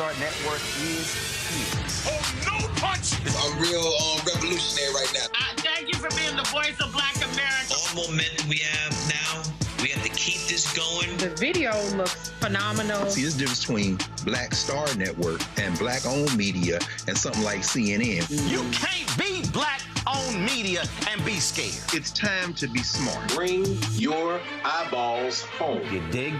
Start Network is here. Oh, no punch! I'm real revolutionary right now. Thank you for being the voice of Black America. All momentum we have now, we have to keep this going. The video looks phenomenal. See, there's a difference between Black Star Network and Black-owned media and something like CNN. You can't be Black-owned media and be scared. It's time to be smart. Bring your eyeballs home. You dig?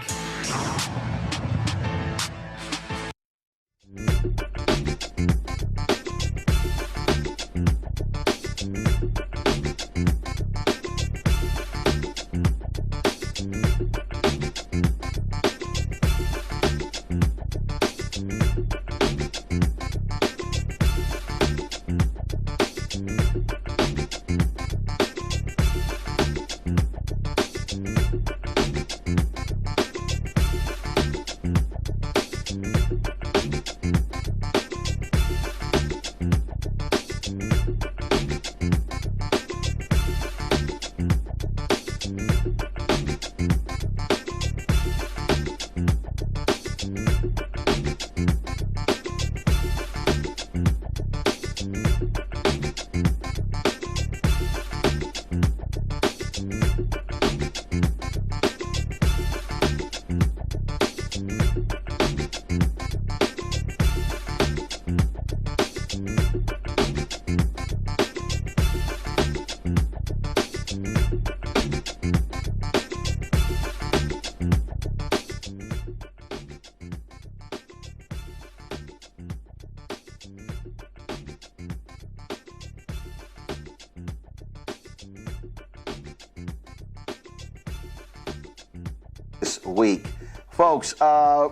This week, folks,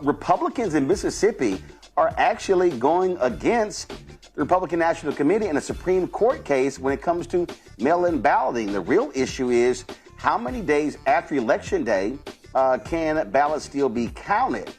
Republicans in Mississippi are actually going against the Republican National Committee in a Supreme Court case when it comes to mail-in balloting. The real issue is how many days after Election Day can ballots still be counted?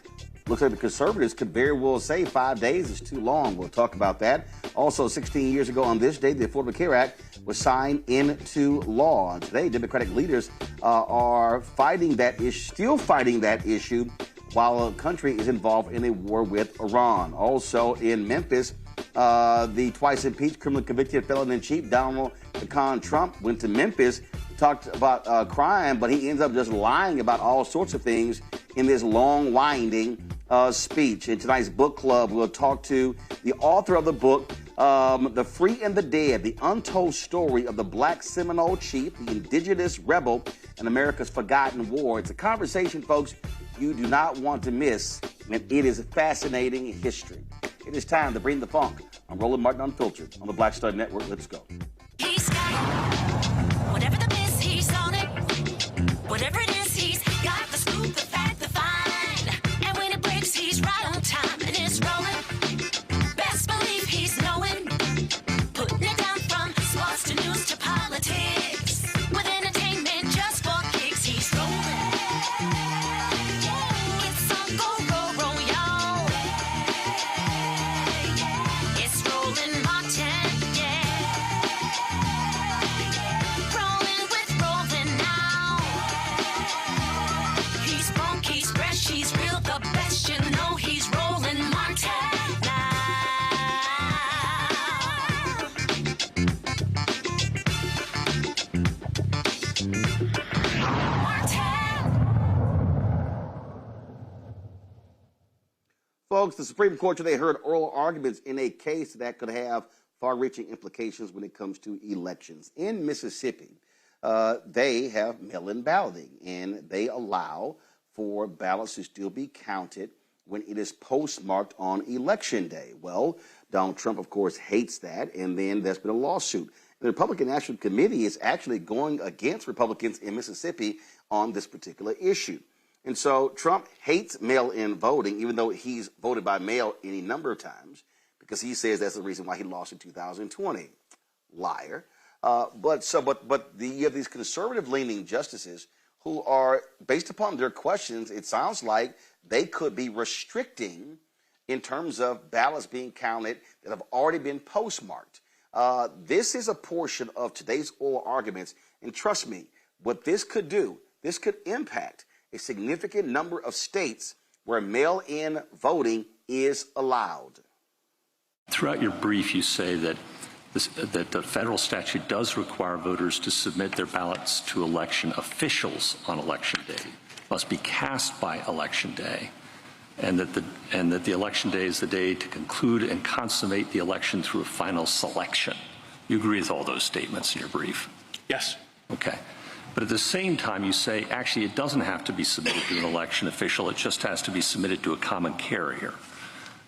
Looks like the conservatives could very well say 5 days is too long. We'll talk about that. Also, 16 years ago on this day, the Affordable Care Act was signed into law. Today, Democratic leaders are fighting that issue, still fighting that issue, while the country is involved in a war with Iran. Also in Memphis, the twice impeached, criminally convicted felon-in-chief Donald Trump went to Memphis, talked about crime, but he ends up just lying about all sorts of things in this long, winding speech. In tonight's book club, we'll talk to the author of the book, The Free and the Dead, the untold story of the Black Seminole chief, the indigenous rebel, and America's forgotten war. It's a conversation, folks, you do not want to miss, and it is fascinating history. It is time to bring the funk. I'm Roland Martin Unfiltered on the Black Star Network. Let's go. He's got whatever the miss, he's on it. Whatever it is, he's got the scoop, the fact, the find. And when it breaks, he's right on time and it's rolling. Best believe he's knowing. Putting it down from sports to news to politics. With entertainment just for kicks, he's rolling. It's on go, y'all. It's Roland Martin, yeah. Rolling with Roland now. He's funky, he's fresh, he's real, the best, you know he's Roland Martin now. Folks, the Supreme Court today heard oral arguments in a case that could have far-reaching implications when it comes to elections. In Mississippi, they have mail-in balloting, and they allow for ballots to still be counted when it is postmarked on Election Day. Well, Donald Trump, of course, hates that, and then there's been a lawsuit. The Republican National Committee is actually going against Republicans in Mississippi on this particular issue. And so Trump hates mail-in voting, even though he's voted by mail any number of times, because he says that's the reason why he lost in 2020. Liar. But you have these conservative-leaning justices who are, based upon their questions, it sounds like they could be restricting in terms of ballots being counted that have already been postmarked. This is a portion of today's oral arguments, and trust me, what this could do, this could impact a significant number of states where mail-in voting is allowed. Throughout your brief, you say that the federal statute does require voters to submit their ballots to election officials on Election Day, must be cast by Election Day, and that the Election Day is the day to conclude and consummate the election through a final selection. You agree with all those statements in your brief? Yes. Okay. But at the same time, you say, actually, it doesn't have to be submitted to an election official. It just has to be submitted to a common carrier.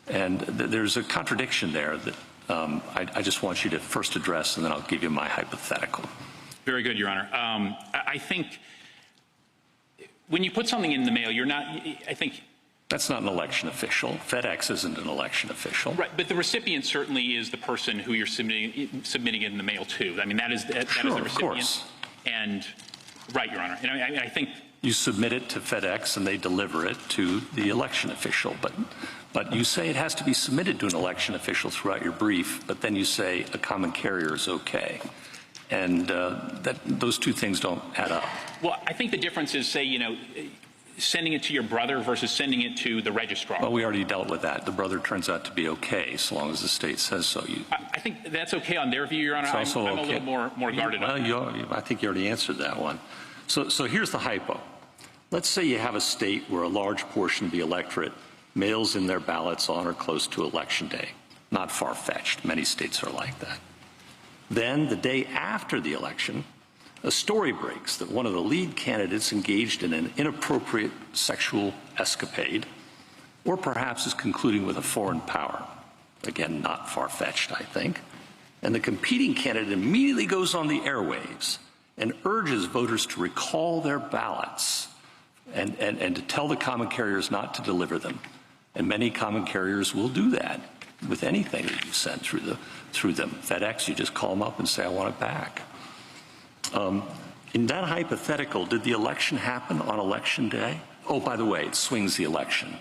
And there's a contradiction there that I just want you to first address, and then I'll give you my hypothetical. Very good, Your Honor. I think when you put something in the mail, you're not, I think. That's not an election official. FedEx isn't an election official. Right, but the recipient certainly is the person who you're submitting it in the mail to. I mean, that is the recipient. Of course. And, right, Your Honor. And I think. You submit it to FedEx and they deliver it to the election official. But you say it has to be submitted to an election official throughout your brief, but then you say a common carrier is okay. And those two things don't add up. Well, I think the difference is, say, sending it to your brother versus sending it to the registrar. Well, we already dealt with that. The brother turns out to be okay, so long as the state says so. I think that's okay on their view, Your Honor. I'm a little more guarded on that. I think you already answered that one. So here's the hypo. Let's say you have a state where a large portion of the electorate mails in their ballots on or close to Election Day. Not far-fetched. Many states are like that. Then, the day after the election, a story breaks that one of the lead candidates engaged in an inappropriate sexual escapade, or perhaps is concluding with a foreign power. Again, not far-fetched, I think. And the competing candidate immediately goes on the airwaves and urges voters to recall their ballots and to tell the common carriers not to deliver them. And many common carriers will do that with anything that you send through them. FedEx, you just call them up and say, I want it back. In that hypothetical, did the election happen on Election Day? Oh, by the way, it swings the election.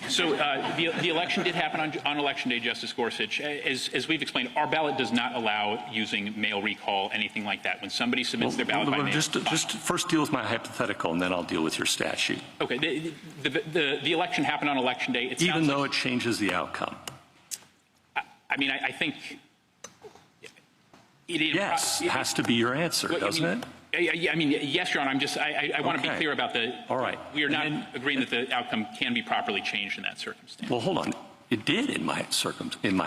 So the election did happen on Election Day, Justice Gorsuch. As we've explained, our ballot does not allow using mail recall, anything like that. When somebody submits their ballot by mail. Just first deal with my hypothetical, and then I'll deal with your statute. Okay. The election happened on Election Day. Even though it changes the outcome. I mean, I think. Yes, it has to be your answer, doesn't it? I mean, yes, Your Honor. I want to be clear about the. All right. We are not agreeing that the outcome can be properly changed in that circumstance. Well, hold on. It did in my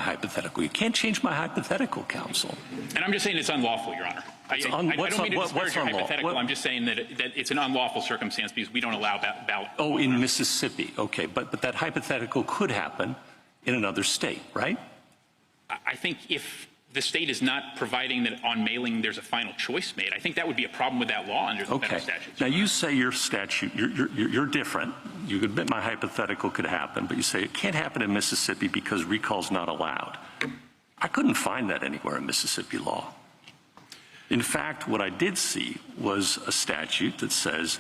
hypothetical. You can't change my hypothetical, counsel. And I'm just saying it's unlawful, Your Honor. I don't mean to disparage your hypothetical. I'm just saying that it's an unlawful circumstance because we don't allow ballot. Oh, in Mississippi. Okay, but that hypothetical could happen in another state, right? I think if the state is not providing that on mailing there's a final choice made, I think that would be a problem with that law under the federal statute. Now you say your statute, you're different. You admit my hypothetical could happen, but you say it can't happen in Mississippi because recall's not allowed. I couldn't find that anywhere in Mississippi law. In fact, what I did see was a statute that says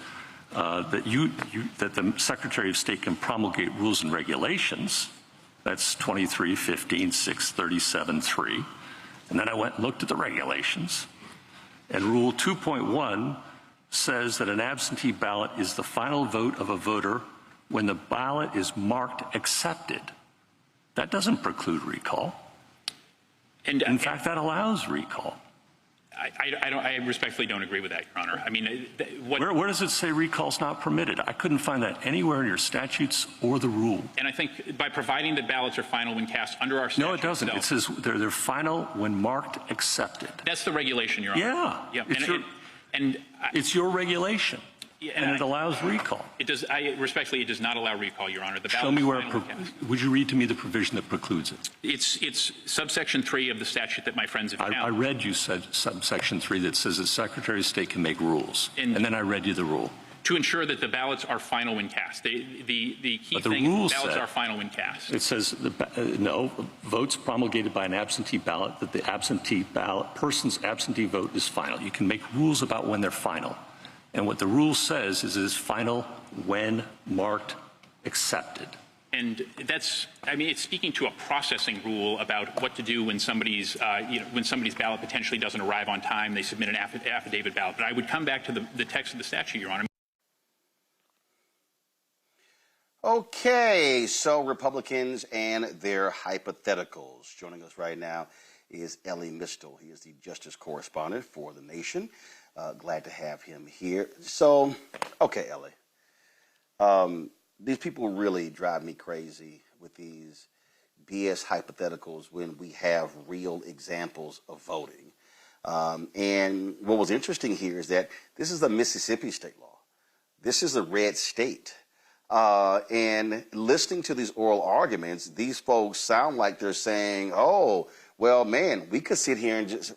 that the Secretary of State can promulgate rules and regulations. That's 23-15-637-3. And then I went and looked at the regulations, and Rule 2.1 says that an absentee ballot is the final vote of a voter when the ballot is marked accepted. That doesn't preclude recall. And in fact, that allows recall. I respectfully don't agree with that, Your Honor. I mean, where does it say recall's not permitted? I couldn't find that anywhere in your statutes or the rule. And I think by providing that ballots are final when cast under our statute. No, it doesn't. It says they're final when marked accepted. That's the regulation, Your Honor. Yeah. It's your regulation. And it allows recall. It does. Respectfully, it does not allow recall, Your Honor. Show me where. Would you read to me the provision that precludes it? It's subsection 3 of the statute that my friends have found. I read you said subsection 3 that says the Secretary of State can make rules, and then I read you the rule. To ensure that the ballots are final when cast. The key thing is ballots are final when cast. It says no votes promulgated by an absentee ballot that the absentee ballot person's absentee vote is final. You can make rules about when they're final. And what the rule says is it is final when marked accepted. And that's, I mean, it's speaking to a processing rule about what to do when somebody's, when somebody's ballot potentially doesn't arrive on time, they submit an affidavit ballot. But I would come back to the text of the statute, Your Honor. Okay, so Republicans and their hypotheticals. Joining us right now is Elie Mystal. He is the Justice Correspondent for The Nation. Glad to have him here. So, okay, Elie. These people really drive me crazy with these BS hypotheticals when we have real examples of voting. And what was interesting here is that this is a Mississippi state law. This is a red state. And listening to these oral arguments, these folks sound like they're saying, oh, well, man, we could sit here and just,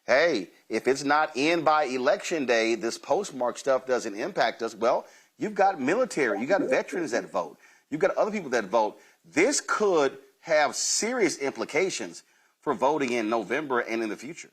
hey, if it's not in by election day, this postmark stuff doesn't impact us. Well, you've got military, you got veterans that vote, you've got other people that vote. This could have serious implications for voting in November and in the future.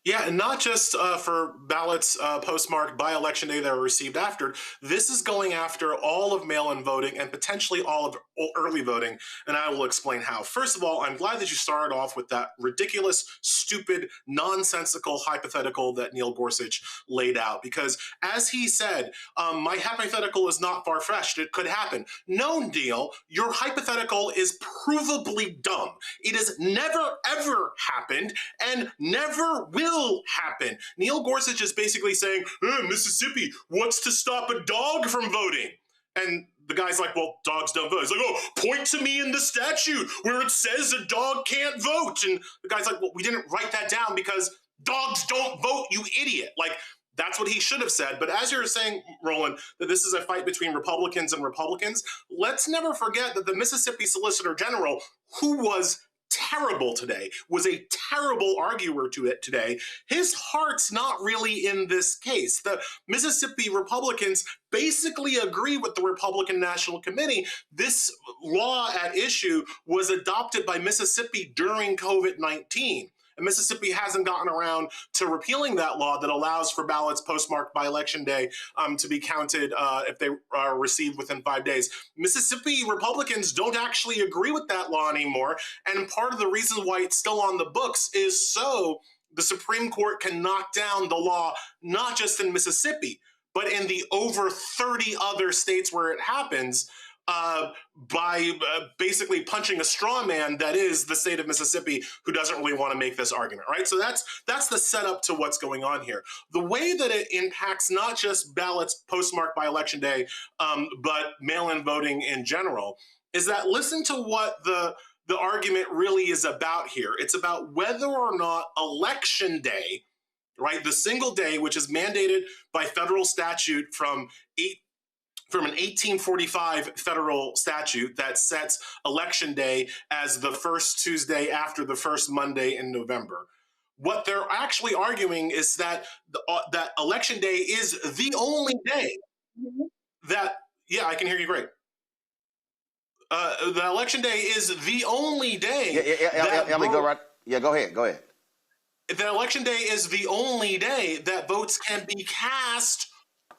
Yeah, and not just for ballots postmarked by Election Day that were received after. This is going after all of mail-in voting and potentially all of early voting, and I will explain how. First of all, I'm glad that you started off with that ridiculous, stupid, nonsensical hypothetical that Neil Gorsuch laid out, because as he said, my hypothetical is not far-fetched. It could happen. No, Neil, your hypothetical is provably dumb. It has never, ever happened and never will happen. Neil Gorsuch is basically saying, Mississippi, what's to stop a dog from voting? And the guy's like, well, dogs don't vote. He's like, oh, point to me in the statute where it says a dog can't vote. And the guy's like, well, we didn't write that down because dogs don't vote, you idiot. Like, that's what he should have said. But as you're saying, Roland, that this is a fight between Republicans and Republicans, let's never forget that the Mississippi Solicitor General, who was terrible today, was a terrible arguer to it today. His heart's not really in this case. The Mississippi Republicans basically agree with the Republican National Committee. This law at issue was adopted by Mississippi during COVID-19. And Mississippi hasn't gotten around to repealing that law that allows for ballots postmarked by Election Day to be counted if they are received within 5 days. Mississippi Republicans don't actually agree with that law anymore. And part of the reason why it's still on the books is so the Supreme Court can knock down the law, not just in Mississippi, but in the over 30 other states where it happens, by basically punching a straw man that is the state of Mississippi, who doesn't really want to make this argument, right? So that's the setup to what's going on here. The way that it impacts not just ballots postmarked by Election Day, but mail-in voting in general, is that listen to what the argument really is about here. It's about whether or not Election Day, right, the single day, which is mandated by federal statute from an 1845 federal statute that sets Election Day as the first Tuesday after the first Monday in November. What they're actually arguing is that that Election Day is the only day that, yeah, I can hear you great. The Election Day is the only day. Elie, go right. Yeah, go ahead. The Election Day is the only day that votes can be cast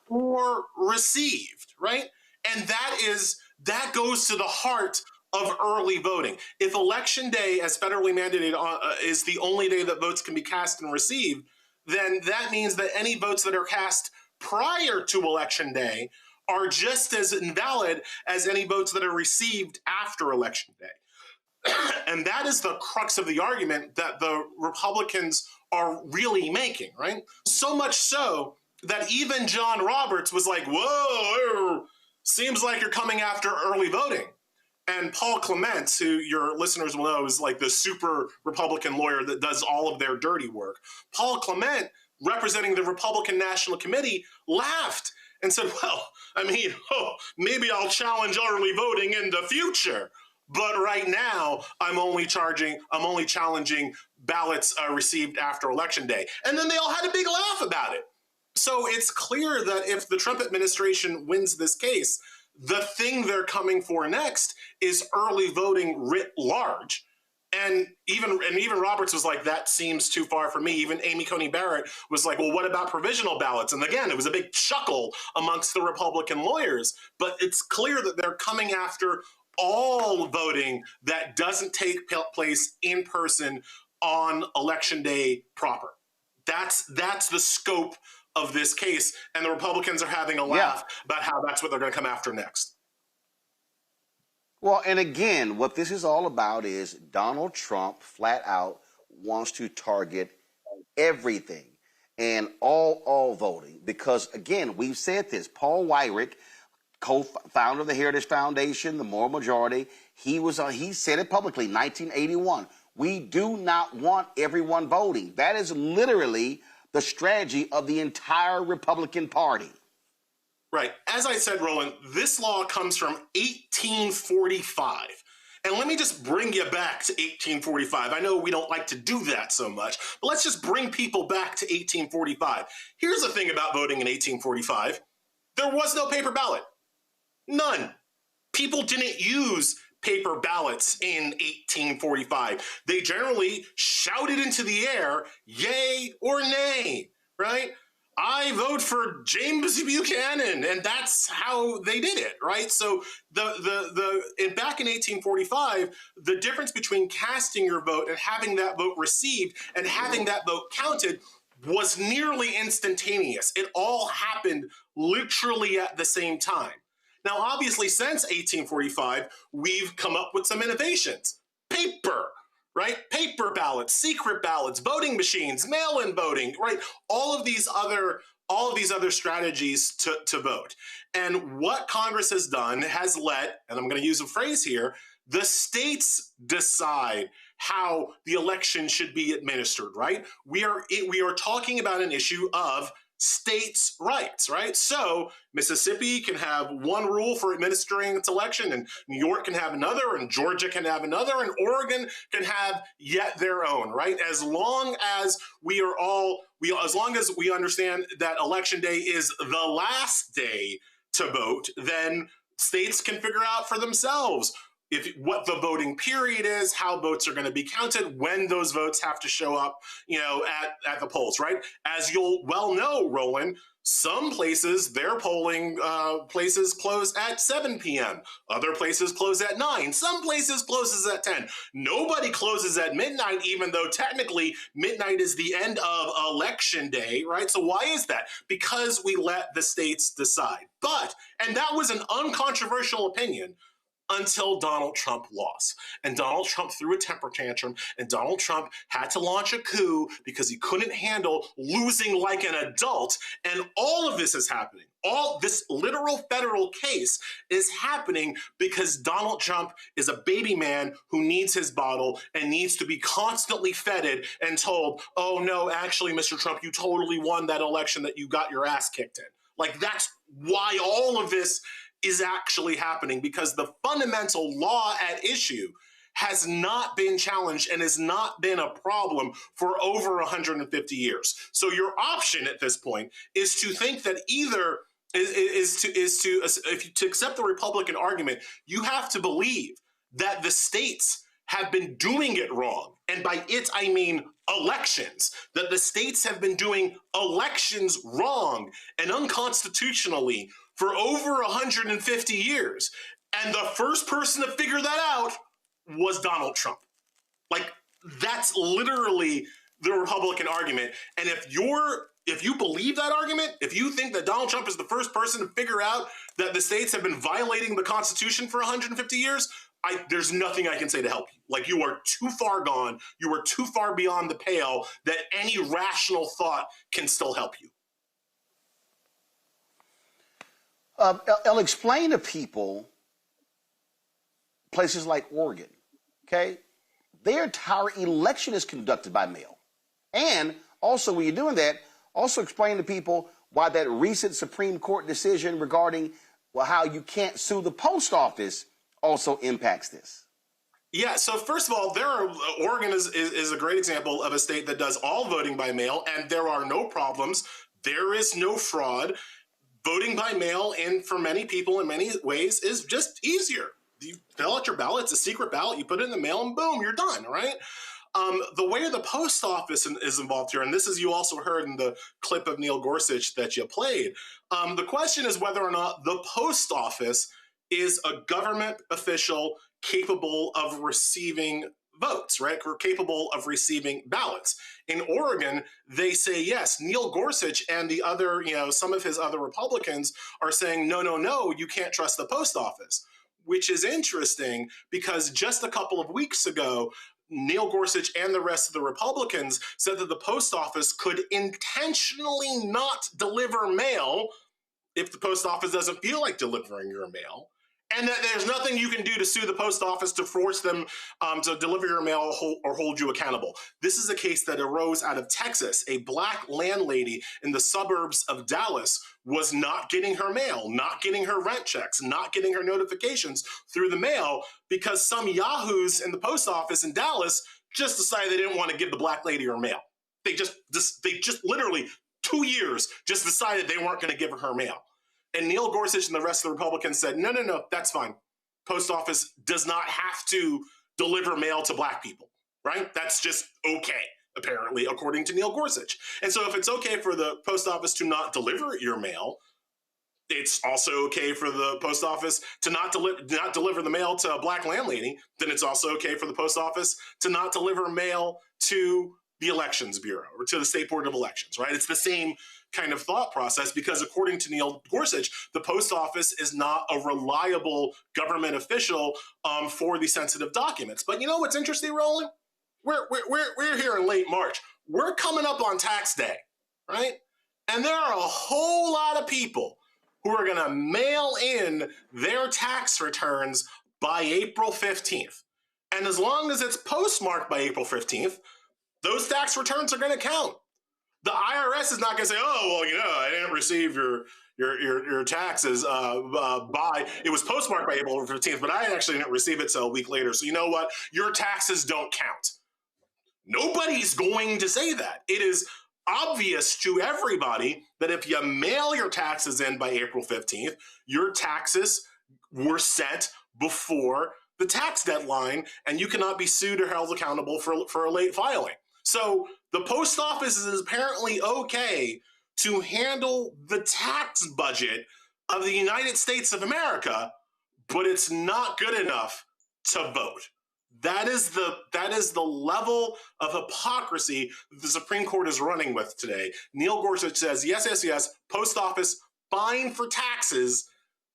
or received, right? And that goes to the heart of early voting. If Election Day, as federally mandated, is the only day that votes can be cast and received, then that means that any votes that are cast prior to Election Day are just as invalid as any votes that are received after Election Day. And that is the crux of the argument that the Republicans are really making, right? So much so that even John Roberts was like, whoa, seems like you're coming after early voting. And Paul Clement, who your listeners will know is like the super Republican lawyer that does all of their dirty work, Paul Clement, representing the Republican National Committee, laughed and said, well, I mean, maybe I'll challenge early voting in the future. But right now, I'm only challenging ballots received after Election Day. And then they all had a big laugh about it. So it's clear that if the Trump administration wins this case, the thing they're coming for next is early voting writ large. And even Roberts was like, that seems too far for me. Even Amy Coney Barrett was like, well, what about provisional ballots? And again, it was a big chuckle amongst the Republican lawyers. But it's clear that they're coming after all voting that doesn't take place in person on Election Day proper. That's the scope of this case, and the Republicans are having a laugh about how that's what they're going to come after next. Well, and again, what this is all about is Donald Trump flat out wants to target everything and all voting, because again, we've said this. Paul Weyrich, co-founder of the Heritage Foundation, the Moral Majority, he said it publicly, 1981. We do not want everyone voting. That is literally the strategy of the entire Republican Party. Right. As I said, Roland, this law comes from 1845. And let me just bring you back to 1845. I know we don't like to do that so much, but let's just bring people back to 1845. Here's the thing about voting in 1845. There was no paper ballot. None. People didn't use paper ballots in 1845. They generally shouted into the air, yay or nay, right? I vote for James Buchanan, and that's how they did it, right? So back in 1845, the difference between casting your vote and having that vote received and having that vote counted was nearly instantaneous. It all happened literally at the same time. Now, obviously, since 1845, we've come up with some innovations. Paper, right? Paper ballots, secret ballots, voting machines, mail-in voting, right? All of these other strategies to vote. And what Congress has done has let, and I'm going to use a phrase here, the states decide how the election should be administered, right? We are talking about an issue of states' rights, right? So Mississippi can have one rule for administering its election, and New York can have another, and Georgia can have another, and Oregon can have yet their own, right? As long as as long as we understand that election day is the last day to vote, then states can figure out for themselves what the voting period is, how votes are going to be counted, when those votes have to show up, at the polls, right? As you'll well know, Roland, some places, their polling places close at 7 p.m. Other places close at 9. Some places closes at 10. Nobody closes at midnight, even though technically midnight is the end of election day, right? So why is that? Because we let the states decide. And that was an uncontroversial opinion, until Donald Trump lost. And Donald Trump threw a temper tantrum, and Donald Trump had to launch a coup because he couldn't handle losing like an adult. And all of this is happening. All this literal federal case is happening because Donald Trump is a baby man who needs his bottle and needs to be constantly feted and told, oh no, actually, Mr. Trump, you totally won that election that you got your ass kicked in. Like, that's why all of this is actually happening, because the fundamental law at issue has not been challenged and has not been a problem for over 150 years. So your option at this point is to think that either to accept the Republican argument, you have to believe that the states have been doing it wrong. And by it, I mean elections, that the states have been doing elections wrong and unconstitutionally for over 150 years. And the first person to figure that out was Donald Trump. Like, that's literally the Republican argument. And if you believe that argument, if you think that Donald Trump is the first person to figure out that the states have been violating the Constitution for 150 years, there's nothing I can say to help you. Like, you are too far gone. You are too far beyond the pale that any rational thought can still help you. I'll explain to people places like Oregon, okay? Their entire election is conducted by mail. And also, when you're doing that, also explain to people why that recent Supreme Court decision regarding how you can't sue the post office also impacts this. Yeah, so first of all, Oregon is a great example of a state that does all voting by mail, and there are no problems. There is no fraud. Voting by mail, and for many people in many ways, is just easier. You fill out your ballot, it's a secret ballot, you put it in the mail, and boom, you're done, right? The way the post office is involved here, and this is, you also heard in the clip of Neil Gorsuch that you played, the question is whether or not the post office is a government official capable of receiving votes, right? Or capable of receiving ballots. In Oregon, they say yes. Neil Gorsuch and the other, some of his other Republicans are saying, no, you can't trust the post office. which is interesting because just a couple of weeks ago, Neil Gorsuch and the rest of the Republicans said that the post office could intentionally not deliver mail if the post office doesn't feel like delivering your mail, and that there's nothing you can do to sue the post office to force them to deliver your mail or hold you accountable. This is a case that arose out of Texas. A black landlady in the suburbs of Dallas was not getting her mail, not getting her rent checks, not getting her notifications through the mail because some yahoos in the post office in Dallas just decided they didn't want to give the black lady her mail. They just literally 2 years just decided they weren't going to give her her mail. And Neil Gorsuch and the rest of the Republicans said, no, that's fine. Post office does not have to deliver mail to black people, right? That's just okay, apparently, according to Neil Gorsuch. And so if it's okay for the post office to not deliver your mail, it's also okay for the post office to not deliver the mail to a black landlady, then it's also okay for the post office to not deliver mail to the Elections Bureau or to the State Board of Elections, right? It's the same kind of thought process because according to Neil Gorsuch, the post office is not a reliable government official for the sensitive documents. But you know what's interesting, Roland? We're here in late March. We're coming up on tax day, right? And there are a whole lot of people who are going to mail in their tax returns by April 15th. And as long as it's postmarked by April 15th, those tax returns are going to count. The IRS is not going to say, oh, well, you know, I didn't receive your taxes it was postmarked by April 15th, but I actually didn't receive it till a week later. So you know what? Your taxes don't count. Nobody's going to say that. It is obvious to everybody that if you mail your taxes in by April 15th, your taxes were sent before the tax deadline, and you cannot be sued or held accountable for a late filing. So the post office is apparently okay to handle the tax budget of the United States of America, but it's not good enough to vote. That is the level of hypocrisy that the Supreme Court is running with today. Neil Gorsuch says, yes, post office, fine for taxes,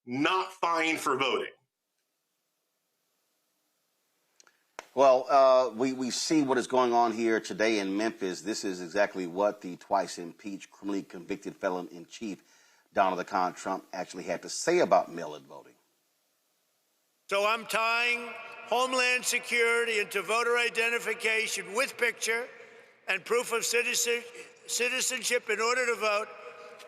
not fine for voting. Well, we see what is going on here today in Memphis. This is exactly what the twice impeached, criminally convicted felon-in-chief, Donald Trump, actually had to say about mail-in voting. So I'm tying Homeland Security into voter identification with picture and proof of citizenship in order to vote.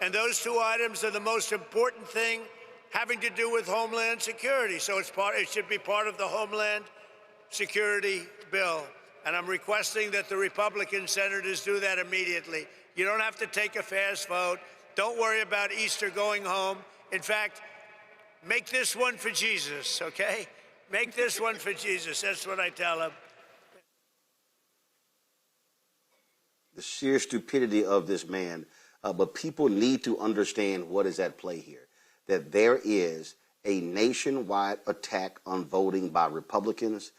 And those two items are the most important thing having to do with Homeland Security. So it should be part of the Homeland Security bill, and I'm requesting that the Republican senators do that immediately. You don't have to take a fast vote. Don't worry about Easter going home. In fact, make this one for Jesus, okay? Make this one for Jesus. That's what I tell them. The sheer stupidity of this man, but people need to understand what is at play here, that there is a nationwide attack on voting by Republicans.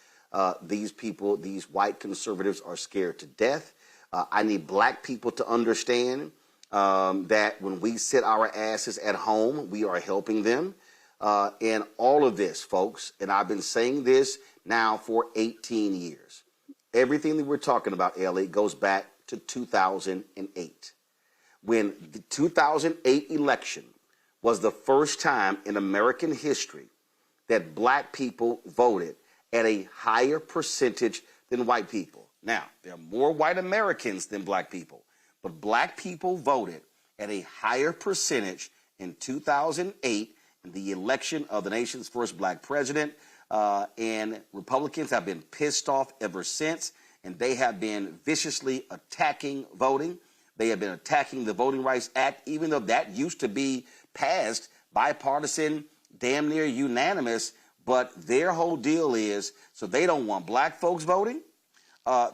These people, these white conservatives, are scared to death. I need black people to understand that when we sit our asses at home, we are helping them. And all of this, folks, and I've been saying this now for 18 years. Everything that we're talking about, Elie, goes back to 2008. When the 2008 election was the first time in American history that black people voted at a higher percentage than white people. Now, there are more white Americans than black people, but black people voted at a higher percentage in 2008 in the election of the nation's first black president, and Republicans have been pissed off ever since, and they have been viciously attacking voting. They have been attacking the Voting Rights Act, even though that used to be passed bipartisan, damn near unanimous. But their whole deal is, so they don't want black folks voting.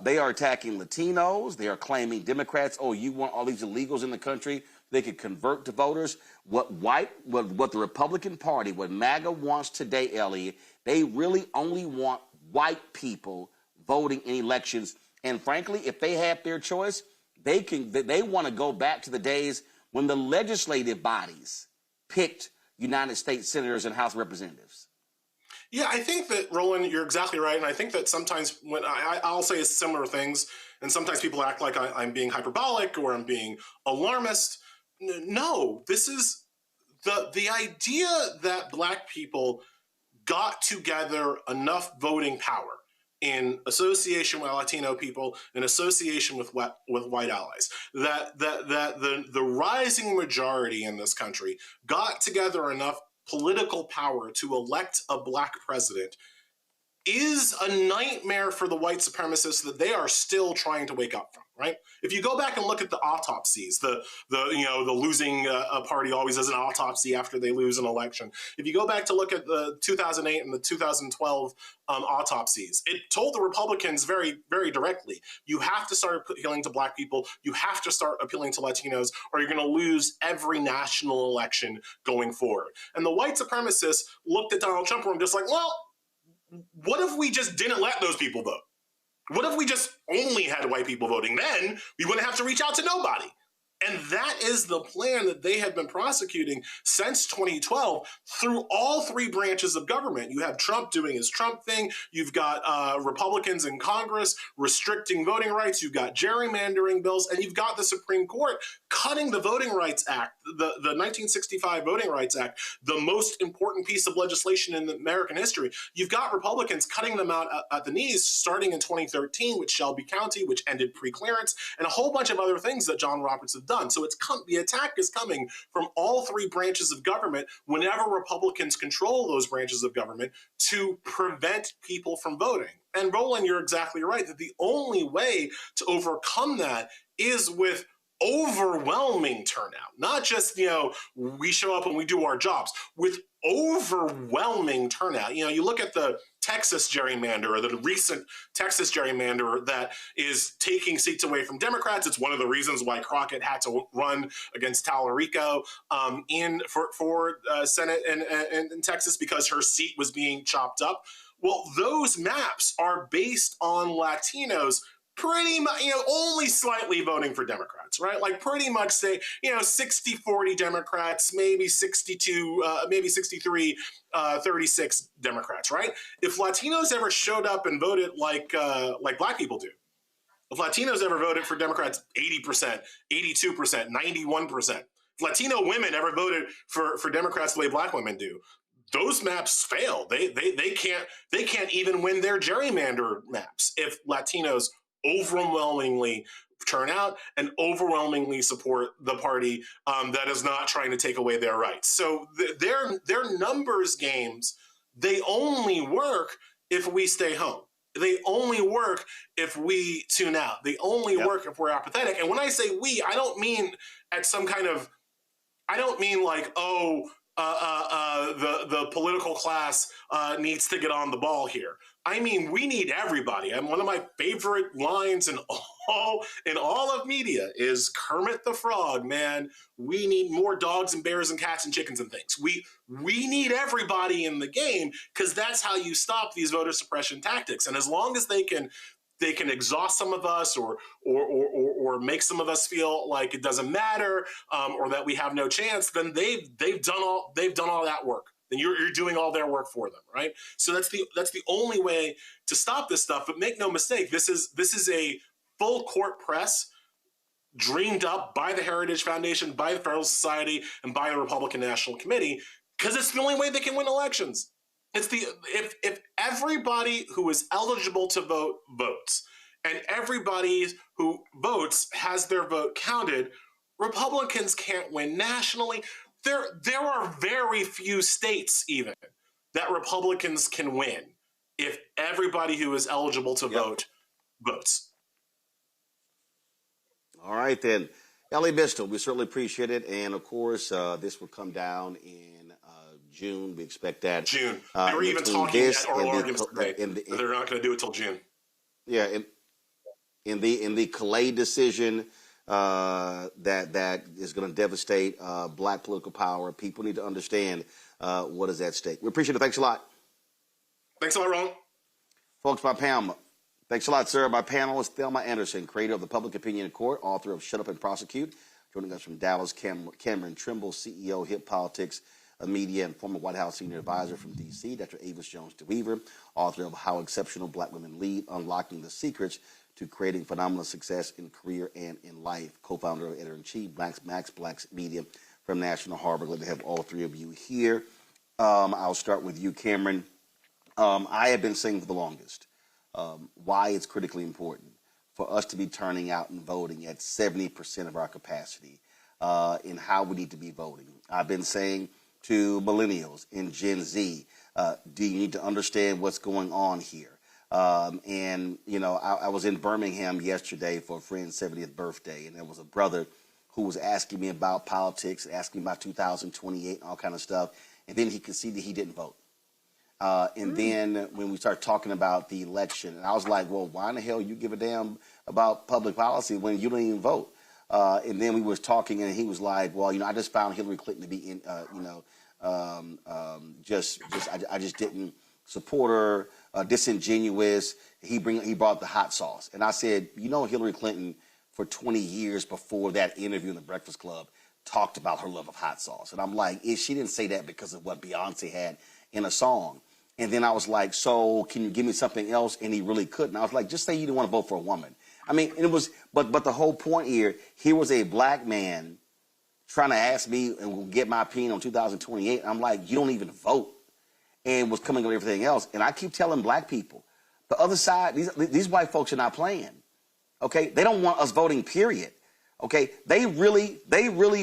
They are attacking Latinos. They are claiming Democrats, oh, you want all these illegals in the country, they could convert to voters. What the Republican Party, what MAGA wants today, Elie, they really only want white people voting in elections. And frankly, if they have their choice, they want to go back to the days when the legislative bodies picked United States senators and House representatives. Yeah, I think that, Roland, you're exactly right. And I think that sometimes when I'll say similar things, and sometimes people act like I'm being hyperbolic or I'm being alarmist. No, this is the idea that Black people got together enough voting power in association with Latino people, in association with white allies, that the rising majority in this country got together enough political power to elect a Black president is a nightmare for the white supremacists that they are still trying to wake up from, right? If you go back and look at the autopsies, the losing party always does an autopsy after they lose an election. If you go back to look at the 2008 and the 2012 autopsies, it told the Republicans very, very directly, you have to start appealing to Black people, you have to start appealing to Latinos, or you're going to lose every national election going forward. And the white supremacists looked at Donald Trump and were just like, well, what if we just didn't let those people vote? What if we just only had white people voting? Then we wouldn't have to reach out to nobody. And that is the plan that they have been prosecuting since 2012 through all three branches of government. You have Trump doing his Trump thing. You've got Republicans in Congress restricting voting rights. You've got gerrymandering bills. And you've got the Supreme Court cutting the Voting Rights Act, the 1965 Voting Rights Act, the most important piece of legislation in American history. You've got Republicans cutting them out at the knees starting in 2013 with Shelby County, which ended preclearance, and a whole bunch of other things that John Roberts have done. So the attack is coming from all three branches of government whenever Republicans control those branches of government to prevent people from voting. And Roland, you're exactly right that the only way to overcome that is with overwhelming turnout, not just, we show up and we do our jobs, with overwhelming turnout. You look at the Texas gerrymander, or the recent Texas gerrymander that is taking seats away from Democrats. It's one of the reasons why Crockett had to run against Tallarico for Senate in Texas, because her seat was being chopped up. Well, those maps are based on Latinos pretty much, only slightly voting for Democrats, right? Like pretty much say, 60-40 Democrats, maybe 62, maybe 63, 36 Democrats, right? If Latinos ever showed up and voted like Black people do, if Latinos ever voted for Democrats 80%, 82%, 91%, if Latino women ever voted for Democrats the way Black women do, those maps fail. They can't even win their gerrymander maps if Latinos overwhelmingly turn out and overwhelmingly support the party that is not trying to take away their rights. So their numbers games, they only work if we stay home. They only work if we tune out. They only work if we're apathetic. And when I say we, I don't mean like, the political class needs to get on the ball here. I mean, we need everybody. And one of my favorite lines in all of media is Kermit the Frog, man. We need more dogs and bears and cats and chickens and things. We need everybody in the game, because that's how you stop these voter suppression tactics. And as long as they can exhaust some of us or make some of us feel like it doesn't matter, or that we have no chance, then they've done all that work. Then you're doing all their work for them, right? So that's the only way to stop this stuff. But make no mistake, this is a full court press dreamed up by the Heritage Foundation, by the Federalist Society, and by the Republican National Committee, because it's the only way they can win elections. If everybody who is eligible to vote votes, and everybody who votes has their vote counted, Republicans can't win nationally. There are very few states even that Republicans can win if everybody who is eligible to vote votes. All right, then. Elie Mystal, we certainly appreciate it. And, of course, this will come down in June. We expect that. June. They were even talking at oral arguments today. They're not going to do it till June. Yeah, in the Calais decision, that is going to devastate Black political power. People need to understand what is at stake. We appreciate it. Thanks a lot. Thanks a lot, Ron. Folks, my panel. Thanks a lot, sir. My panel is Thelma Anderson, creator of the Public Opinion Court, author of Shut Up and Prosecute. Joining us from Dallas, Cameron Trimble, CEO, Hip Politics. Media and former White House senior advisor from D.C., Dr. Avis Jones-DeWeaver, author of How Exceptional Black Women Lead, Unlocking the Secrets to Creating Phenomenal Success in Career and in Life, co-founder and editor-in-chief, Blacks Media from National Harbor. Glad to have all three of you here. I'll start with you, Cameron. I have been saying for the longest why it's critically important for us to be turning out and voting at 70% of our capacity in how we need to be voting. I've been saying to millennials and Gen Z, do you need to understand what's going on here? And, you know, I was in Birmingham yesterday for a friend's 70th birthday, and there was a brother who was asking me about politics, asking me about 2028 and all kind of stuff, and then he conceded he didn't vote. And then when we start talking about the election, and I was like, well, why in the hell you give a damn about public policy when you don't even vote? And then we was talking, and he was like, well, you know, I just found Hillary Clinton to be, I just didn't support her, disingenuous. He brought the hot sauce. And I said, you know, Hillary Clinton for 20 years before that interview in the Breakfast Club talked about her love of hot sauce. And I'm like, she didn't say that because of what Beyonce had in a song. And then I was like, so can you give me something else? And he really couldn't. I was like, just say you didn't want to vote for a woman. I mean, it was, but the whole point here was a black man trying to ask me and get my opinion on 2028. I'm like, you don't even vote. And was coming up with everything else. And I keep telling black people, the other side, these white folks are not playing. Okay, they don't want us voting, period. Okay, they really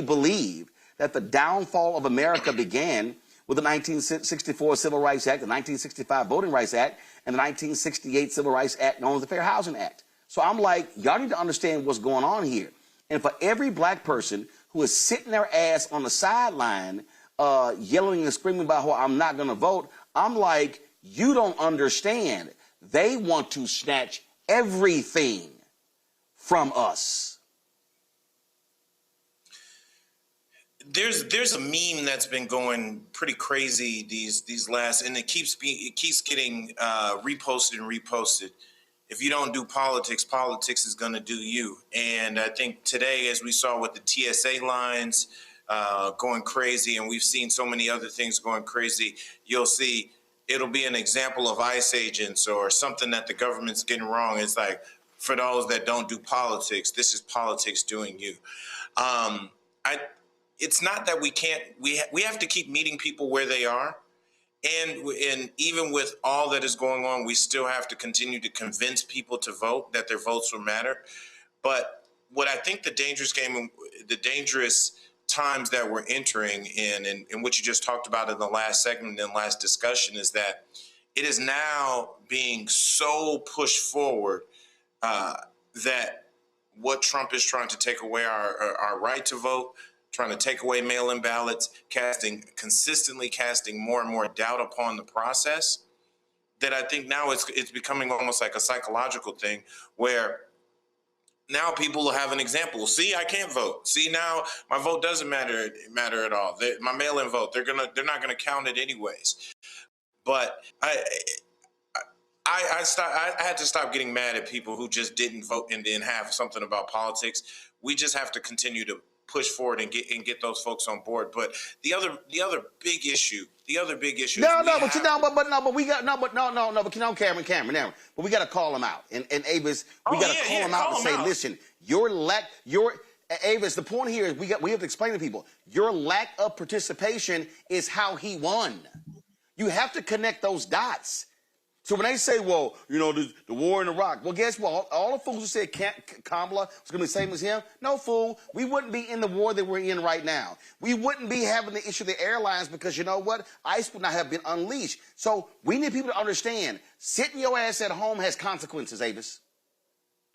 believe that the downfall of America began with the 1964 Civil Rights Act, the 1965 Voting Rights Act, and the 1968 Civil Rights Act known as the Fair Housing Act. So I'm like, y'all need to understand what's going on here. And for every black person who is sitting their ass on the sideline yelling and screaming about how I'm not going to vote, I'm like, you don't understand. They want to snatch everything from us. There's a meme that's been going pretty crazy these last, and it keeps getting reposted and reposted. If you don't do politics, politics is going to do you. And I think today, as we saw with the TSA lines going crazy, and we've seen so many other things going crazy, you'll see it'll be an example of ICE agents or something that the government's getting wrong. It's like, for those that don't do politics, this is politics doing you. It's not that we can't, we have to keep meeting people where they are. And even with all that is going on, we still have to continue to convince people to vote, that their votes will matter. But what I think the dangerous game, the dangerous times that we're entering in, and what you just talked about in the last segment and last discussion, is that it is now being so pushed forward that what Trump is trying to take away our right to vote, trying to take away mail-in ballots, consistently casting more and more doubt upon the process, that I think now it's becoming almost like a psychological thing where now people will have an example. See, I can't vote. See, now my vote doesn't matter at all. My mail-in vote, they're not gonna count it anyways. But I had to stop getting mad at people who just didn't vote and didn't have something about politics. We just have to continue to push forward and get those folks on board. But the other big issue. But Cameron. But we got to call them out. And Avis, we got to call them out and say, listen, Avis, the point here is we have to explain to people, your lack of participation is how he won. You have to connect those dots. So when they say, well, you know, the war in Iraq, well, guess what? All the fools who said Kamala was going to be the same as him, no, fool. We wouldn't be in the war that we're in right now. We wouldn't be having the issue of the airlines because, you know what? ICE would not have been unleashed. So we need people to understand, sitting your ass at home has consequences, Avis.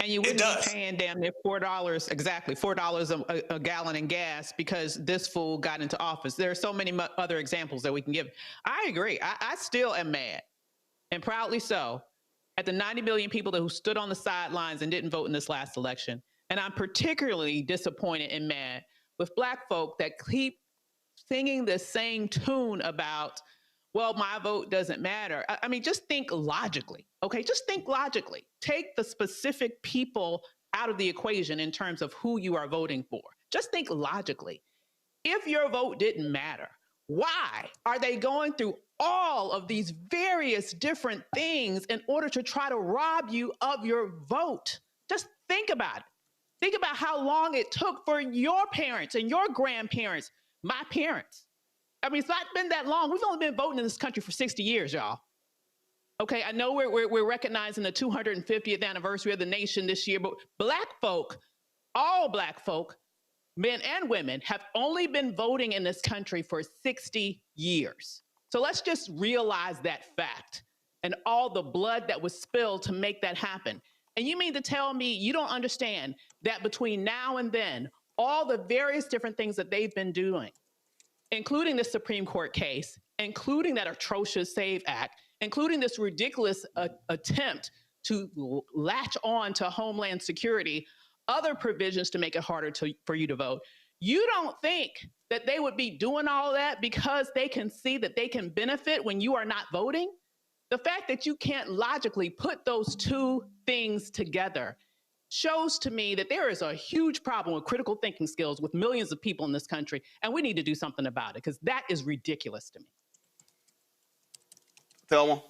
And you wouldn't be paying damn near $4, exactly, $4 a gallon in gas because this fool got into office. There are so many other examples that we can give. I agree. I still am mad. And proudly so, at the 90 million people who stood on the sidelines and didn't vote in this last election. And I'm particularly disappointed and mad with black folk that keep singing the same tune about, well, my vote doesn't matter. I mean, just think logically, okay? Just think logically. Take the specific people out of the equation in terms of who you are voting for. Just think logically. If your vote didn't matter, Why are they going through all of these various different things in order to try to rob you of your vote? Just think about it. Think about how long it took for your parents and your grandparents, my parents. I mean, it's not been that long. We've only been voting in this country for 60 years, y'all. Okay, I know we're recognizing the 250th anniversary of the nation this year, but Black folk, all Black folk, men and women, have only been voting in this country for 60 years. So let's just realize that fact and all the blood that was spilled to make that happen. And you mean to tell me you don't understand that between now and then, all the various different things that they've been doing, including the Supreme Court case, including that atrocious SAVE Act, including this ridiculous attempt to latch on to Homeland Security, other provisions to make it harder for you to vote. You don't think that they would be doing all that because they can see that they can benefit when you are not voting? The fact that you can't logically put those two things together shows to me that there is a huge problem with critical thinking skills with millions of people in this country, and we need to do something about it because that is ridiculous to me. Thelma?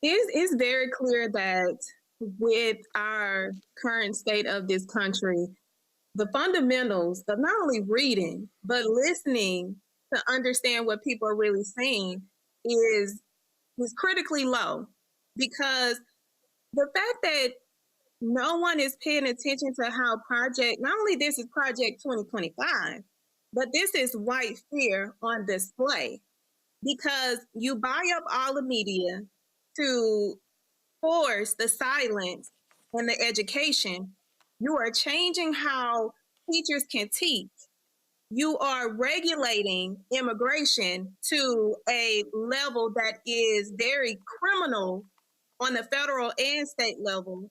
It's very clear that with our current state of this country, the fundamentals of not only reading, but listening to understand what people are really saying is critically low, because the fact that no one is paying attention to how not only this is Project 2025, but this is white fear on display, because you buy up all the media to force the silence and the education. You are changing how teachers can teach. You are regulating immigration to a level that is very criminal on the federal and state level.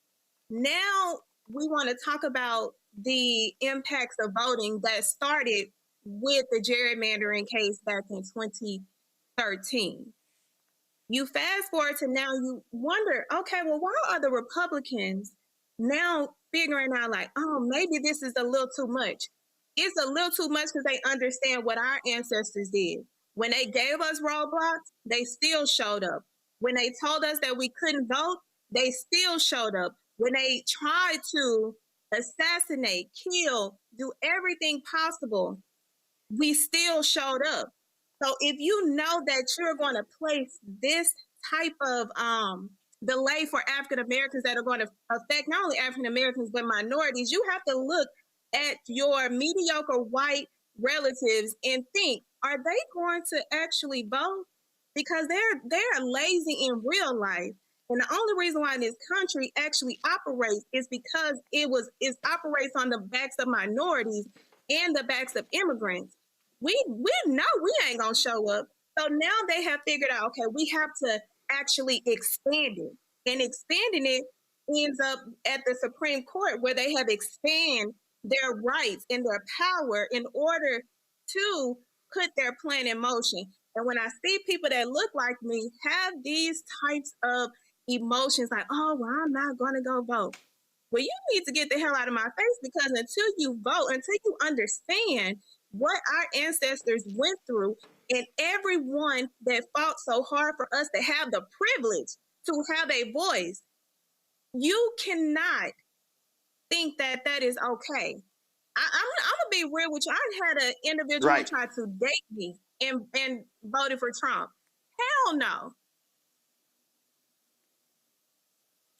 Now we want to talk about the impacts of voting that started with the gerrymandering case back in 2013. You fast forward to now, you wonder, okay, well, why are the Republicans now figuring out like, oh, maybe this is a little too much? It's a little too much because they understand what our ancestors did. When they gave us roadblocks, they still showed up. When they told us that we couldn't vote, they still showed up. When they tried to assassinate, kill, do everything possible, we still showed up. So if you know that you're going to place this type of delay for African Americans that are going to affect not only African Americans, but minorities, you have to look at your mediocre white relatives and think, are they going to actually vote? Because they're lazy in real life. And the only reason why this country actually operates is because it operates on the backs of minorities and the backs of immigrants. We know we ain't gonna show up. So now they have figured out, okay, we have to actually expand it. And expanding it ends up at the Supreme Court, where they have expanded their rights and their power in order to put their plan in motion. And when I see people that look like me have these types of emotions like, oh, well, I'm not going to go vote. Well, you need to get the hell out of my face, because until you vote, until you understand what our ancestors went through and everyone that fought so hard for us to have the privilege to have a voice, you cannot think that that is okay. I'm going to be real with you. I had an individual who tried to date me and voted for Trump. Hell no.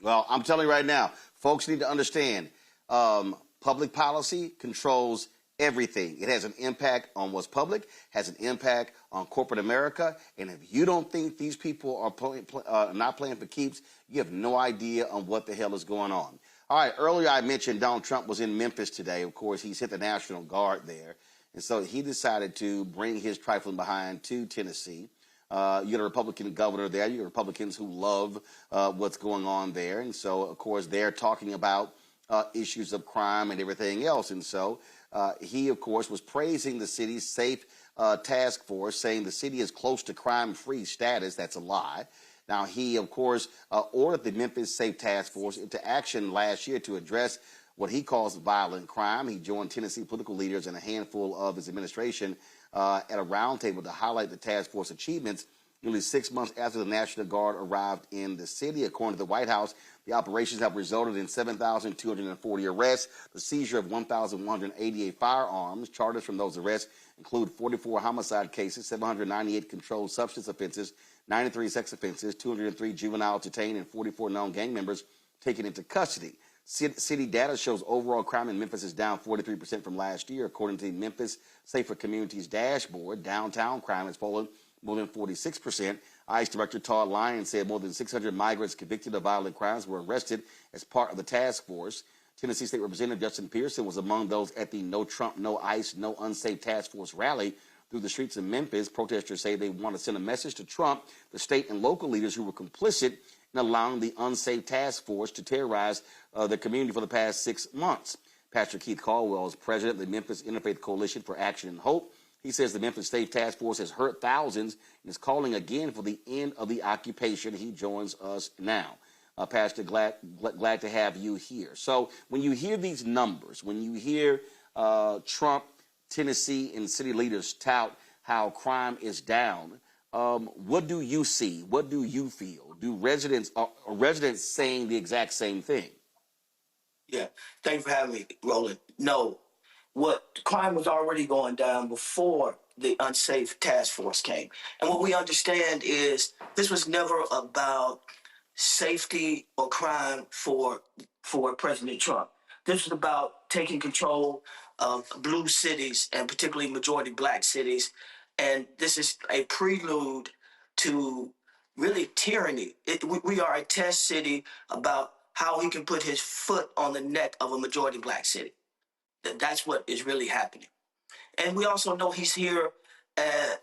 Well, I'm telling you right now, folks need to understand, public policy controls everything. It has an impact on what's public, has an impact on corporate America. And if you don't think these people are not playing for keeps, you have no idea on what the hell is going on. All right, earlier I mentioned Donald Trump was in Memphis today. Of course, he's hit the National Guard there. And so he decided to bring his trifling behind to Tennessee. You got a Republican governor there. You got Republicans who love what's going on there. And so, of course, they're talking about issues of crime and everything else. And so he, of course, was praising the city's safe task force, saying the city is close to crime-free status. That's a lie. Now, he, of course, ordered the Memphis Safe Task Force into action last year to address what he calls violent crime. He joined Tennessee political leaders and a handful of his administration at a roundtable to highlight the task force achievements nearly 6 months after the National Guard arrived in the city. According to the White House, the operations have resulted in 7,240 arrests, the seizure of 1,188 firearms. Charges from those arrests include 44 homicide cases, 798 controlled substance offenses, 93 sex offenses, 203 juvenile detained, and 44 known gang members taken into custody. City data shows overall crime in Memphis is down 43% from last year. According to the Memphis Safer Communities dashboard, downtown crime has fallen more than 46%. ICE Director Todd Lyons said more than 600 migrants convicted of violent crimes were arrested as part of the task force. Tennessee State Representative Justin Pearson was among those at the No Trump, No ICE, No Unsafe Task Force rally through the streets of Memphis. Protesters say they want to send a message to Trump, the state and local leaders who were complicit in allowing the unsafe task force to terrorize the community for the past 6 months. Pastor Keith Caldwell is president of the Memphis Interfaith Coalition for Action and Hope. He says the Memphis State Task Force has hurt thousands and is calling again for the end of the occupation. He joins us now. Pastor, glad to have you here. So when you hear these numbers, when you hear Trump, Tennessee, and city leaders tout how crime is down, what do you see? What do you feel? Do residents saying the exact same thing? Yeah, thanks for having me, Roland. No. What crime was already going down before the unsafe task force came. And what we understand is this was never about safety or crime for President Trump. This was about taking control of blue cities and particularly majority black cities. And this is a prelude to really tyranny. We are a test city about how he can put his foot on the neck of a majority black city. That's what is really happening. And we also know he's here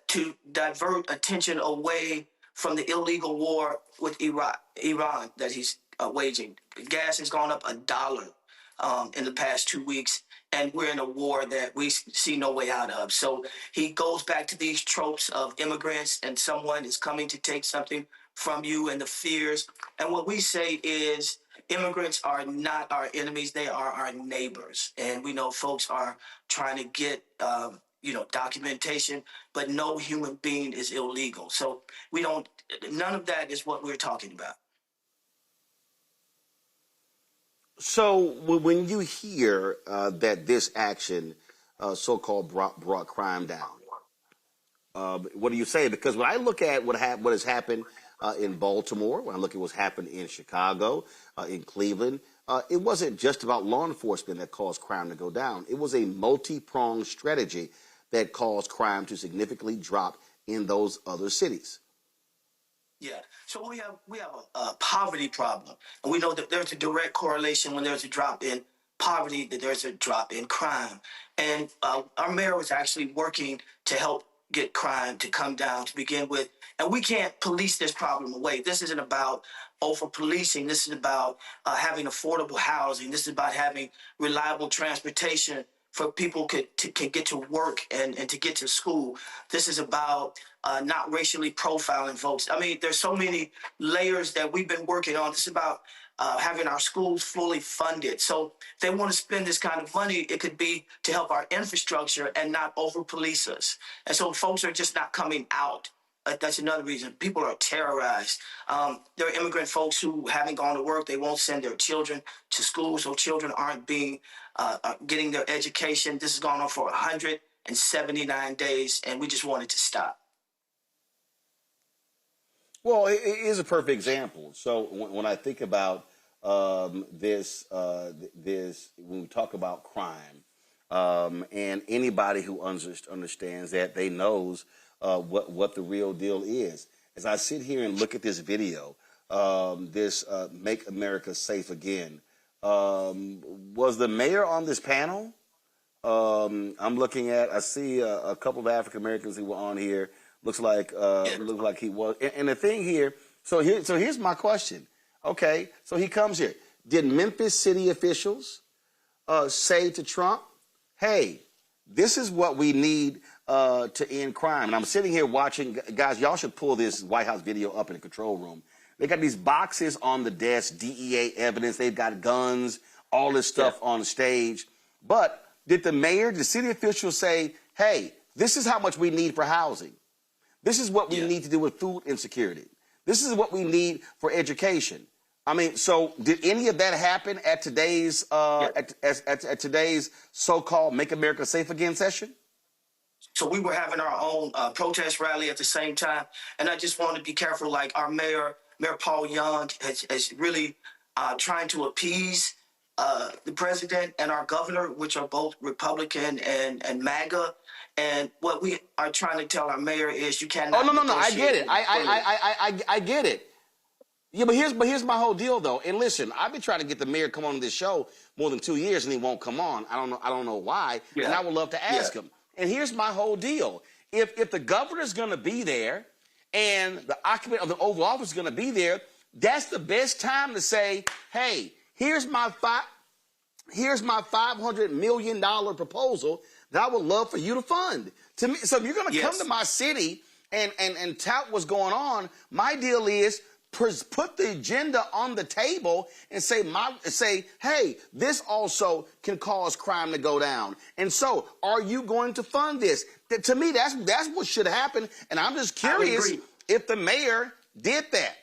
to divert attention away from the illegal war with Iran that he's waging. Gas has gone up $1 in the past 2 weeks, and we're in a war that we see no way out of. So he goes back to these tropes of immigrants and someone is coming to take something from you and the fears. And what we say is, immigrants are not our enemies, they are our neighbors. And we know folks are trying to get, documentation, but no human being is illegal. So none of that is what we're talking about. So when you hear that this action so-called brought crime down, what do you say? Because when I look at what has happened in Baltimore, when I look at what's happened in Chicago, in Cleveland, it wasn't just about law enforcement that caused crime to go down. It was a multi-pronged strategy that caused crime to significantly drop in those other cities. Yeah. So we have a poverty problem, and we know that there's a direct correlation when there's a drop in poverty, that there's a drop in crime. And our mayor was actually working to help get crime to come down to begin with. And we can't police this problem away. This isn't about over-policing. This is about having affordable housing. This is about having reliable transportation for people can get to work and to get to school. This is about not racially profiling folks. I mean, there's so many layers that we've been working on. This is about having our schools fully funded. So if they want to spend this kind of money, it could be to help our infrastructure and not over-police us. And so folks are just not coming out. That's another reason. People are terrorized. There are immigrant folks who haven't gone to work. They won't send their children to school, so children aren't getting their education. This has gone on for 179 days, and we just want it to stop. Well, it is a perfect example. So when I think about this, when we talk about crime, and anybody who understands that, they knows what the real deal is. As I sit here and look at this video, this Make America Safe Again, was the mayor on this panel? I'm looking at, I see a couple of African Americans who were on here. Looks like he was. And the thing here, so here's my question. Okay, so he comes here. Did Memphis city officials say to Trump, hey, this is what we need to end crime? And I'm sitting here watching, guys, y'all should pull this White House video up in the control room. They got these boxes on the desk, DEA evidence. They've got guns all this stuff on stage. But did the city officials say, hey, this is how much we need for housing. This is what we need to do with food insecurity. This is what we need for education. I mean, so did any of that happen at today's at today's so-called Make America Safe Again session? So we were having our own protest rally at the same time, and I just want to be careful. Like our Mayor Paul Young, has really trying to appease the president and our governor, which are both Republican and MAGA. And what we are trying to tell our mayor is, you cannot. Oh no, I get it. I get it. Yeah, but here's my whole deal though. And listen, I've been trying to get the mayor to come on this show more than 2 years, and he won't come on. I don't know why. Yeah. And I would love to ask him. And here's my whole deal. If the governor's going to be there and the occupant of the Oval Office is going to be there, that's the best time to say, hey, here's my $500 million proposal that I would love for you to fund. To me, so if you're going to come to my city and tout what's going on, my deal is put the agenda on the table and say, hey, this also can cause crime to go down. And so, are you going to fund this? To me, that's what should happen. And I'm just curious if the mayor did that.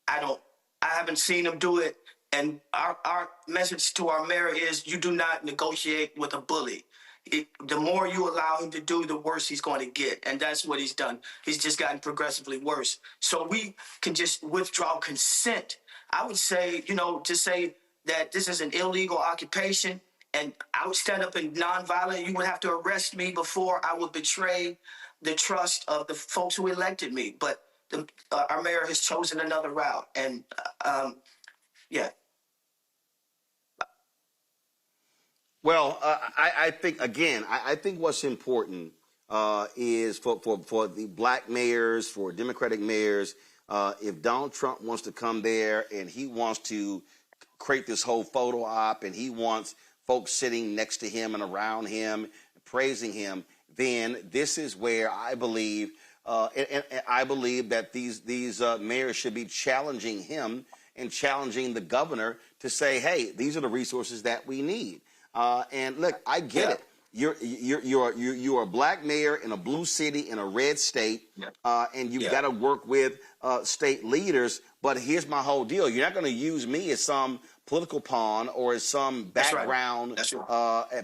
I haven't seen him do it. And our message to our mayor is, you do not negotiate with a bully. The more you allow him to do, the worse he's going to get. And that's what he's done. He's just gotten progressively worse. So we can just withdraw consent. I would say, to say that this is an illegal occupation, and I would stand up in nonviolent, you would have to arrest me before I would betray the trust of the folks who elected me. But our mayor has chosen another route. And, Well, I think, again, I think what's important is for the black mayors, for Democratic mayors, if Donald Trump wants to come there and he wants to create this whole photo op and he wants folks sitting next to him and around him, praising him, then this is where I believe, and I believe that these mayors should be challenging him and challenging the governor to say, hey, these are the resources that we need. And look, I get it. You're a black mayor in a blue city in a red state, and you've got to work with state leaders. But here's my whole deal: you're not going to use me as some political pawn or as some background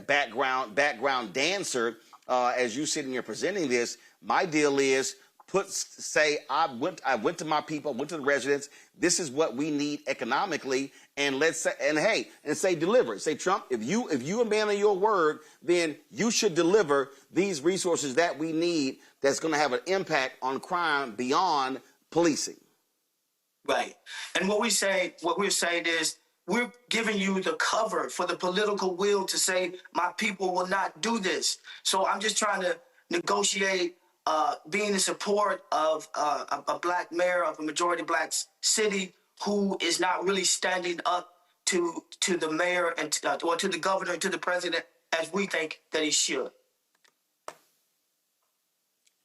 background dancer as you sitting here presenting this. My deal is I went to my people, went to the residents. This is what we need economically, and say deliver. Say, Trump, if you abandon your word, then you should deliver these resources that we need. That's going to have an impact on crime beyond policing. Right, and what we're saying is, we're giving you the cover for the political will to say my people will not do this. So I'm just trying to negotiate. Being in support of a black mayor of a majority black city who is not really standing up to the mayor and or to the governor and to the president as we think that he should.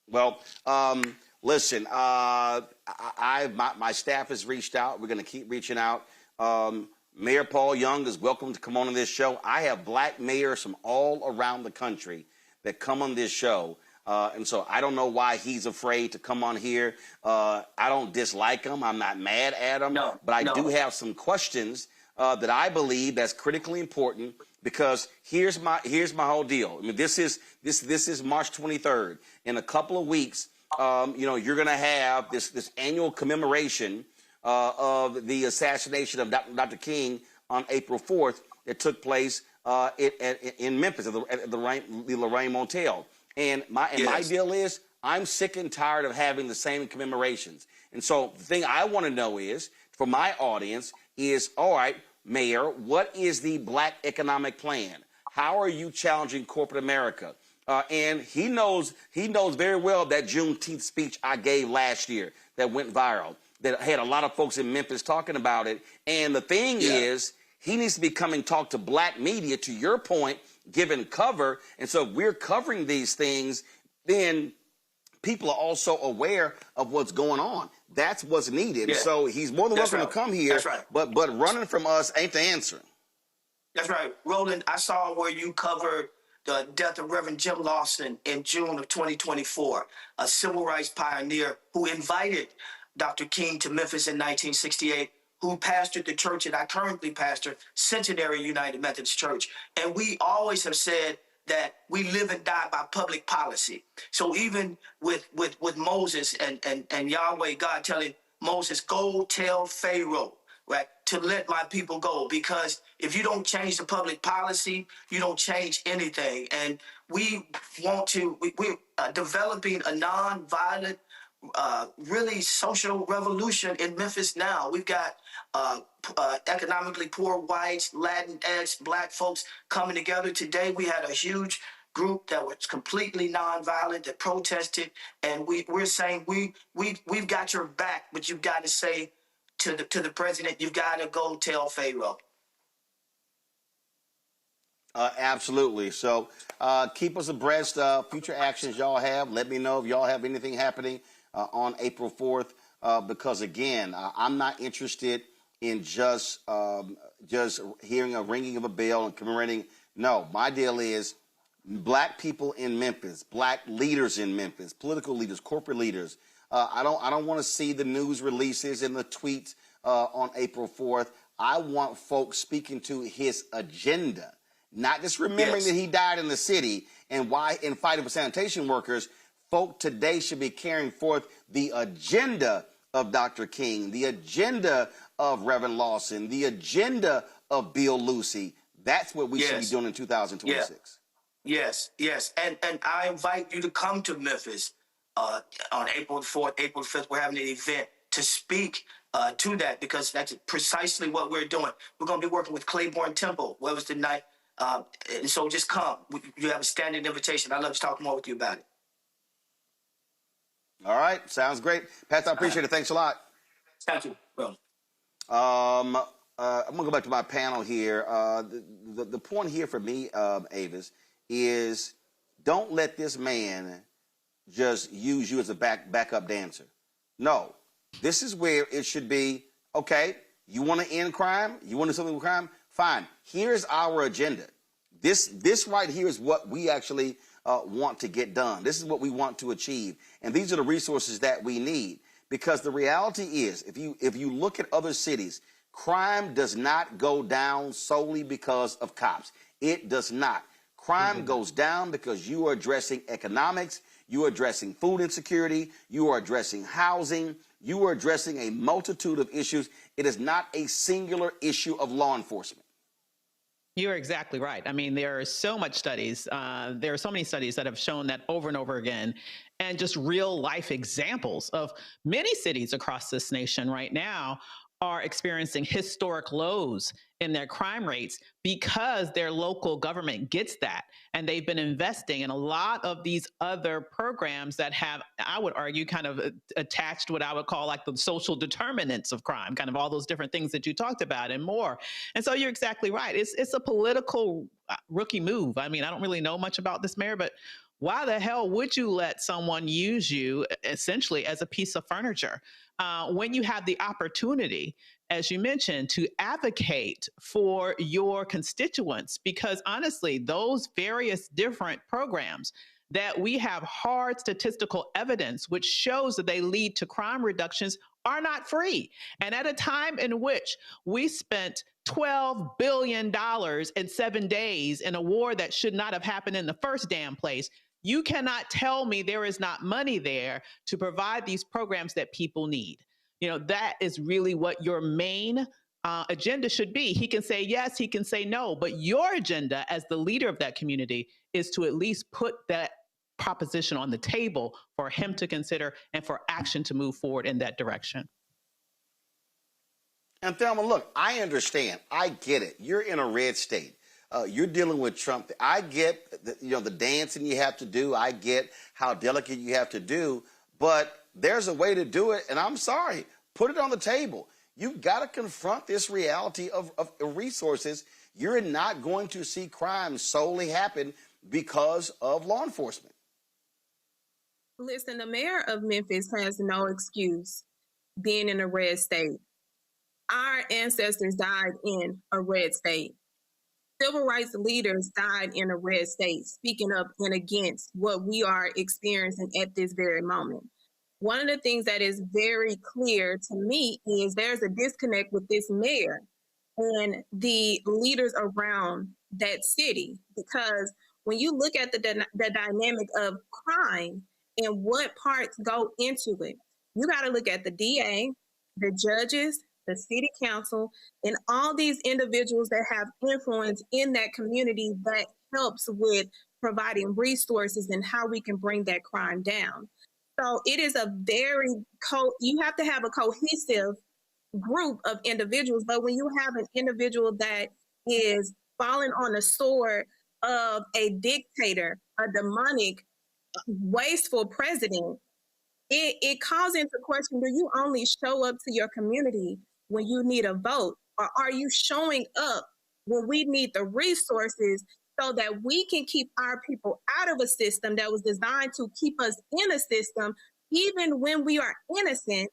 Well, listen, my staff has reached out. We're going to keep reaching out. Mayor Paul Young is welcome to come on this show. I have black mayors from all around the country that come on this show. And so I don't know why he's afraid to come on here. I don't dislike him. I'm not mad at him. But I do have some questions that I believe that's critically important, because here's my whole deal. I mean, this is March 23rd. In a couple of weeks, you're going to have this annual commemoration of the assassination of Dr. King on April 4th that took place in Memphis at the Lorraine Motel. And my deal is, I'm sick and tired of having the same commemorations. And so the thing I want to know is, for my audience, is, all right, Mayor, what is the black economic plan? How are you challenging corporate America? And he knows very well that Juneteenth speech I gave last year that went viral, that had a lot of folks in Memphis talking about it. And the thing is, he needs to be coming talk to black media, to your point, given cover. And so if we're covering these things, then people are also aware of what's going on. That's what's needed. Yeah. So he's more than welcome to come here. That's right. But running from us ain't the answer. That's right. Roland, I saw where you covered the death of Reverend Jim Lawson in June of 2024, a civil rights pioneer who invited Dr. King to Memphis in 1968, who pastored the church that I currently pastor, Centenary United Methodist Church. And we always have said that we live and die by public policy. So even with Moses and Yahweh, God telling Moses, go tell Pharaoh, right, to let my people go, because if you don't change the public policy, you don't change anything. And we want to, we're developing a nonviolent, really social revolution in Memphis now. We've got economically poor whites, Latinx, Black folks coming together. Today we had a huge group that was completely nonviolent that protested, and we're saying we've got your back, but you've got to say to the president, you've got to go tell Pharaoh. Absolutely. So keep us abreast of future actions y'all have. Let me know if y'all have anything happening on April 4th, because again, I'm not interested in just hearing a ringing of a bell and commemorating. No, my deal is Black people in Memphis, Black leaders in Memphis, political leaders, corporate leaders. I don't want to see the news releases and the tweets on April 4th. I want folks speaking to his agenda, not just remembering that he died in the city and why in fighting for sanitation workers. Folk today should be carrying forth the agenda of Dr. King, the agenda of Reverend Lawson, the agenda of Bill Lucy. That's what we should be doing in 2026. Yes. And I invite you to come to Memphis on April 4th, April 5th. We're having an event to speak to that, because that's precisely what we're doing. We're going to be working with Claiborne Temple. What was the night? And so just come. You have a standing invitation. I'd love to talk more with you about it. All right. Sounds great. Pastor, I appreciate it. Thanks a lot. Thank you, bro. I'm going to go back to my panel here. The point here for me, Avis, is don't let this man just use you as a backup dancer. No, this is where it should be, okay, you want to end crime? You want to do something with crime? Fine. Here's our agenda. This right here is what we actually want to get done. This is what we want to achieve. And these are the resources that we need. Because the reality is, if you look at other cities, crime does not go down solely because of cops. It does not. Crime goes down because you are addressing economics, you are addressing food insecurity, you are addressing housing, you are addressing a multitude of issues. It is not a singular issue of law enforcement. You're exactly right. I mean, there are so much studies. There are so many studies that have shown that over and over again, and just real life examples of many cities across this nation right now are experiencing historic lows in their crime rates because their local government gets that. And they've been investing in a lot of these other programs that have, I would argue, kind of attached what I would call like the social determinants of crime, kind of all those different things that you talked about and more. And so you're exactly right. It's a political rookie move. I mean, I don't really know much about this mayor, but why the hell would you let someone use you essentially as a piece of furniture when you have the opportunity, as you mentioned, to advocate for your constituents? Because honestly, those various different programs that we have hard statistical evidence which shows that they lead to crime reductions are not free. And at a time in which we spent $12 billion in 7 days in a war that should not have happened in the first damn place, you cannot tell me there is not money there to provide these programs that people need. You know, that is really what your main agenda should be. He can say yes, he can say no, but your agenda as the leader of that community is to at least put that proposition on the table for him to consider and for action to move forward in that direction. And Thelma, look, I understand. I get it. You're in a red state. You're dealing with Trump. I get the dancing you have to do. I get how delicate you have to do, but there's a way to do it. And I'm sorry, put it on the table. You've got to confront this reality of resources. You're not going to see crime solely happen because of law enforcement. Listen, the mayor of Memphis has no excuse being in a red state. Our ancestors died in a red state. Civil rights leaders died in a red state, speaking up and against what we are experiencing at this very moment. One of the things that is very clear to me is there's a disconnect with this mayor and the leaders around that city, because when you look at the dynamic of crime and what parts go into it, you got to look at the DA, the judges, the city council, and all these individuals that have influence in that community that helps with providing resources and how we can bring that crime down. So it is a very, you have to have a cohesive group of individuals, but when you have an individual that is falling on the sword of a dictator, a demonic, wasteful president, it calls into question, do you only show up to your community when you need a vote, or are you showing up when we need the resources so that we can keep our people out of a system that was designed to keep us in a system even when we are innocent?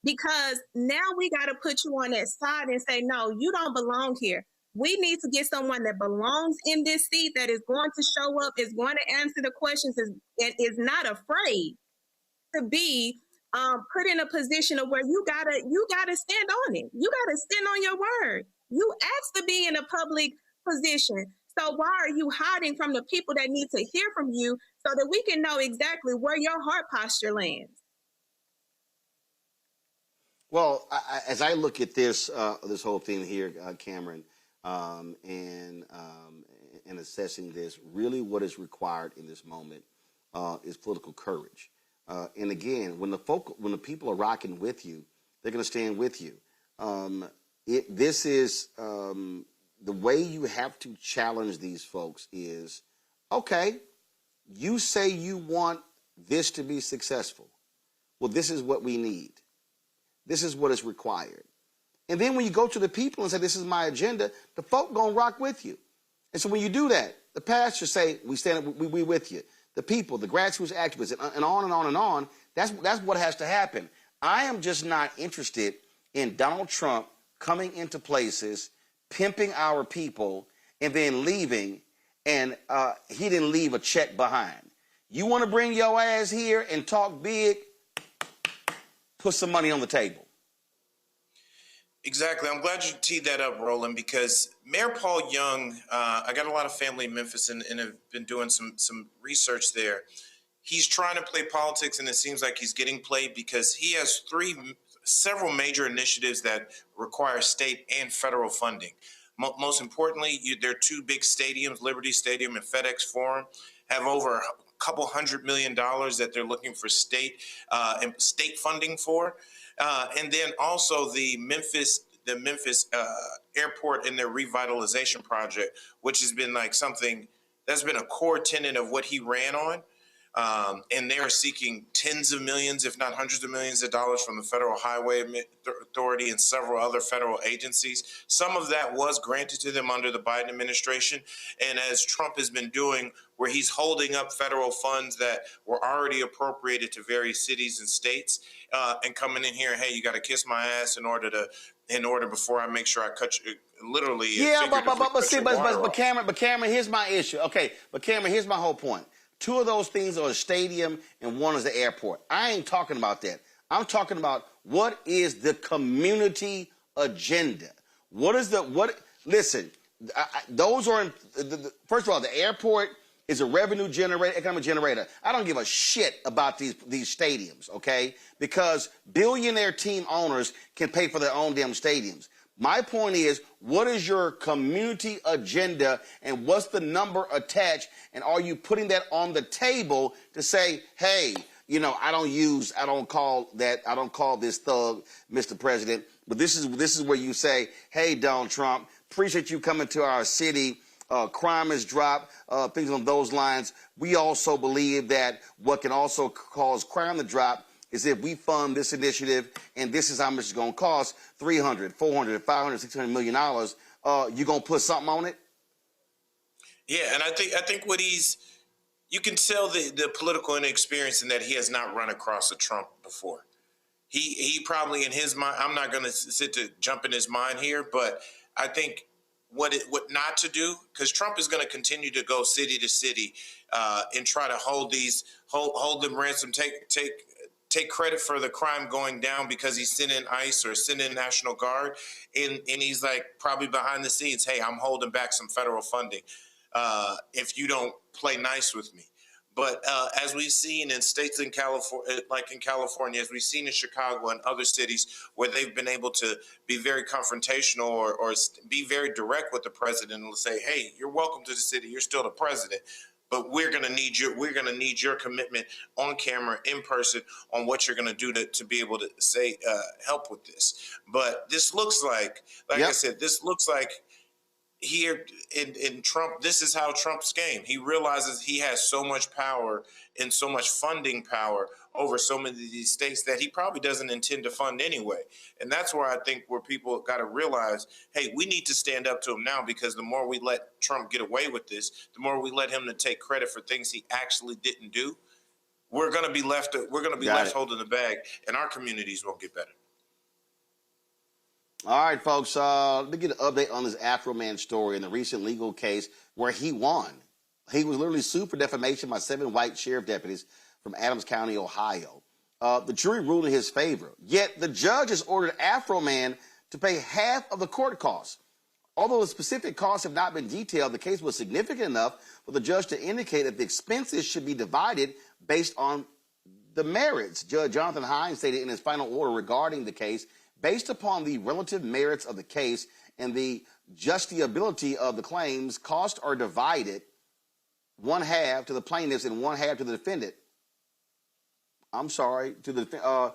Because now we got to put you on that side and say, no, you don't belong here. We need to get someone that belongs in this seat, that is going to show up, is going to answer the questions, and is not afraid to be put in a position of where you gotta stand on it. You gotta stand on your word. You asked to be in a public position. So why are you hiding from the people that need to hear from you so that we can know exactly where your heart posture lands? Well, as I look at this this whole thing here, Cameron, and assessing this, really what is required in this moment is political courage. And again, when the people are rocking with you, they're going to stand with you. This is the way you have to challenge these folks is, okay, you say you want this to be successful. Well, this is what we need. This is what is required. And then when you go to the people and say, this is my agenda, the folk going to rock with you. And so when you do that, the pastors say, we with you. The people, the grassroots activists, and on and on and on, that's what has to happen. I am just not interested in Donald Trump coming into places, pimping our people, and then leaving, and he didn't leave a check behind. You want to bring your ass here and talk big, put some money on the table. Exactly. I'm glad you teed that up, Roland, because Mayor Paul Young, I got a lot of family in Memphis and have been doing some research there. He's trying to play politics, and it seems like he's getting played because he has several major initiatives that require state and federal funding. Most importantly, there are two big stadiums, Liberty Stadium and FedEx Forum, have over a couple $100 million that they're looking for state funding for. And then also the Memphis airport and their revitalization project, which has been like something that's been a core tenet of what he ran on. And they are seeking tens of millions, if not hundreds of millions of dollars from the Federal Highway Authority and several other federal agencies. Some of that was granted to them under the Biden administration. And as Trump has been doing, where he's holding up federal funds that were already appropriated to various cities and states, and coming in here, hey, you got to kiss my ass in order before I make sure I cut you, literally. Yeah, but Cameron, here's my issue. Okay, but Cameron, here's my whole point. Two of those things are a stadium and one is the airport. I ain't talking about that. I'm talking about what is the community agenda. Listen, those are, first of all, the airport is a revenue generator, economic generator. I don't give a shit about these stadiums, okay? Because billionaire team owners can pay for their own damn stadiums. My point is, what is your community agenda and what's the number attached? And are you putting that on the table to say, hey, I don't call this thug, Mr. President, but this is where you say, hey, Donald Trump, appreciate you coming to our city. Crime has dropped, things on those lines. We also believe that what can also cause crime to drop is if we fund this initiative, and this is how much it's going to cost, $300, $400, $500, $600 million, you going to put something on it? Yeah, and I think what he's you can tell the political inexperience in that he has not run across a Trump before. He probably in his mind, I'm not going to sit to jump in his mind here, but I think what not to do, because Trump is going to continue to go city to city and try to hold them ransom, take credit for the crime going down because he's sending ICE or sending National Guard, and he's like probably behind the scenes, hey, I'm holding back some federal funding if you don't play nice with me. But as we've seen in states in California, like in California, as we've seen in Chicago and other cities where they've been able to be very confrontational or be very direct with the president and say, hey, you're welcome to the city. You're still the president. But we're going to need your commitment on camera, in person, on what you're going to do to be able to say, help with this. But this looks like I said, this looks like here in Trump, this is how Trump's game. He realizes he has so much power and so much funding power over so many of these states that he probably doesn't intend to fund anyway. And that's where I think where people got to realize, hey, we need to stand up to him now, because the more we let Trump get away with this, the more we let him to take credit for things he actually didn't do, we're going to be left holding the bag, and our communities won't get better. All right, folks, let me get an update on this Afroman story in the recent legal case where he won. He was literally sued for defamation by 7 white sheriff deputies from Adams County, Ohio. The jury ruled in his favor, yet the judge has ordered Afroman to pay half of the court costs. Although the specific costs have not been detailed, the case was significant enough for the judge to indicate that the expenses should be divided based on the merits. Judge Jonathan Hines stated in his final order regarding the case, based upon the relative merits of the case and the justiciability of the claims, costs are divided 1/2 to the plaintiffs and 1/2 to the defendant. To the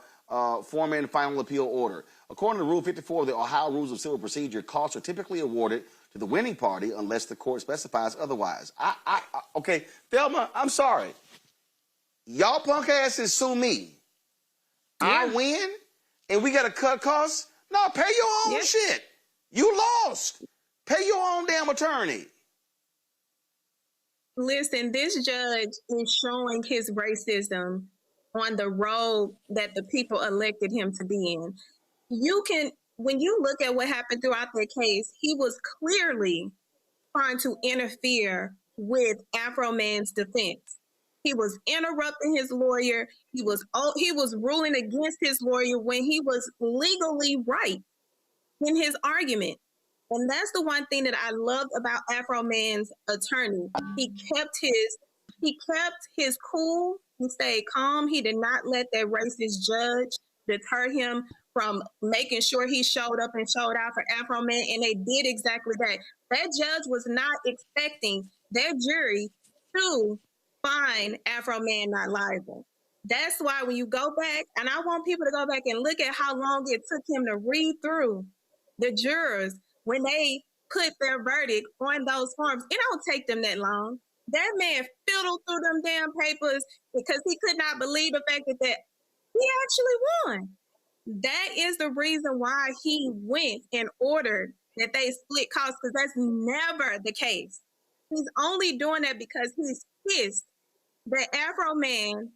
foreman final appeal order. According to Rule 54 of the Ohio Rules of Civil Procedure, costs are typically awarded to the winning party unless the court specifies otherwise. Okay, Thelma, I'm sorry. Y'all punk asses sue me. Yeah. I win? And we got to cut costs? No, pay your own shit. You lost. Pay your own damn attorney. Listen, this judge is showing his racism on the road that the people elected him to be in. When you look at what happened throughout the case, he was clearly trying to interfere with Afroman's defense. He was interrupting his lawyer. He was ruling against his lawyer when he was legally right in his argument. And that's the one thing that I loved about Afroman's attorney. He kept his cool. He stayed calm. He did not let that racist judge deter him from making sure he showed up and showed out for Afroman. And they did exactly that. That judge was not expecting their jury to find Afroman not liable. That's why when you go back, and I want people to go back and look at how long it took him to read through the jurors when they put their verdict on those forms. It don't take them that long. That man fiddled through them damn papers because he could not believe the fact that he actually won. That is the reason why he went and ordered that they split costs, because that's never the case. He's only doing that because he's pissed that Afroman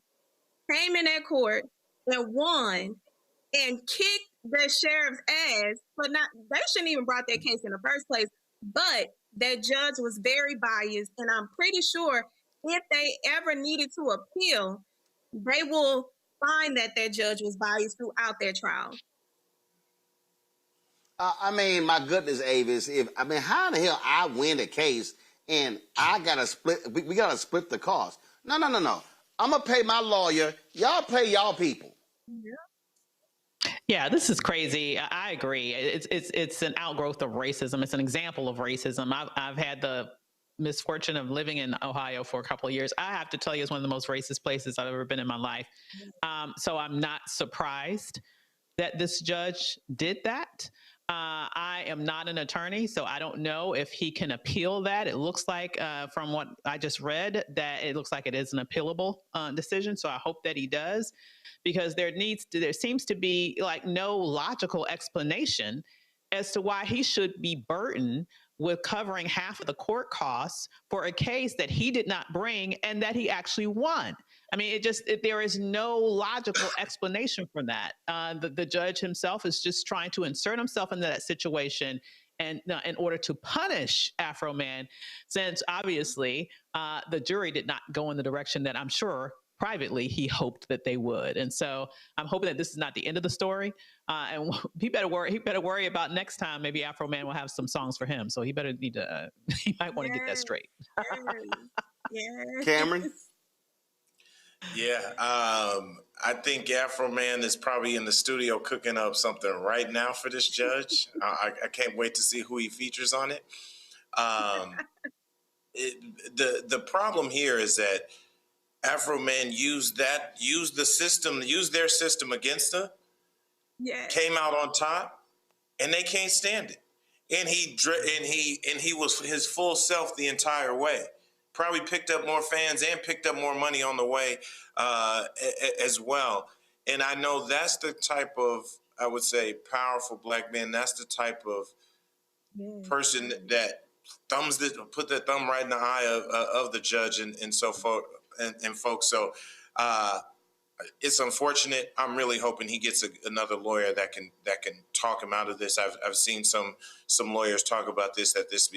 came in that court and won and kicked the sheriff's ass, but they shouldn't even brought that case in the first place. But that judge was very biased, and I'm pretty sure if they ever needed to appeal, they will find that judge was biased throughout their trial. I mean, my goodness, Avis, how the hell I win a case and I gotta split, we gotta split the cost? No. I'm gonna pay my lawyer. Y'all pay y'all people. Yeah, this is crazy. I agree. It's an outgrowth of racism. It's an example of racism. I've had the misfortune of living in Ohio for a couple of years. I have to tell you, it's one of the most racist places I've ever been in my life. So I'm not surprised that this judge did that. I am not an attorney, so I don't know if he can appeal that. It looks like, from what I just read, that it looks like it is an appealable decision. So I hope that he does, because there seems to be like no logical explanation as to why he should be burdened with covering half of the court costs for a case that he did not bring and that he actually won. I mean, there is no logical explanation for that. The judge himself is just trying to insert himself into that situation and in order to punish Afroman, since obviously the jury did not go in the direction that I'm sure privately he hoped that they would. And so I'm hoping that this is not the end of the story. And he better worry about next time. Maybe Afroman will have some songs for him. So he might want to get that straight. Cameron? Yeah, I think Afroman is probably in the studio cooking up something right now for this judge. I can't wait to see who he features on it. The problem here is that Afroman used their system against her. Yeah. Came out on top, and they can't stand it. And he was his full self the entire way. Probably picked up more fans and picked up more money on the way as well. And I know that's the type of, I would say, powerful black man. That's the type of person that put that thumb right in the eye of the judge and so forth and folks. So it's unfortunate. I'm really hoping he gets another lawyer that can talk him out of this. I've seen some lawyers talk about this, that this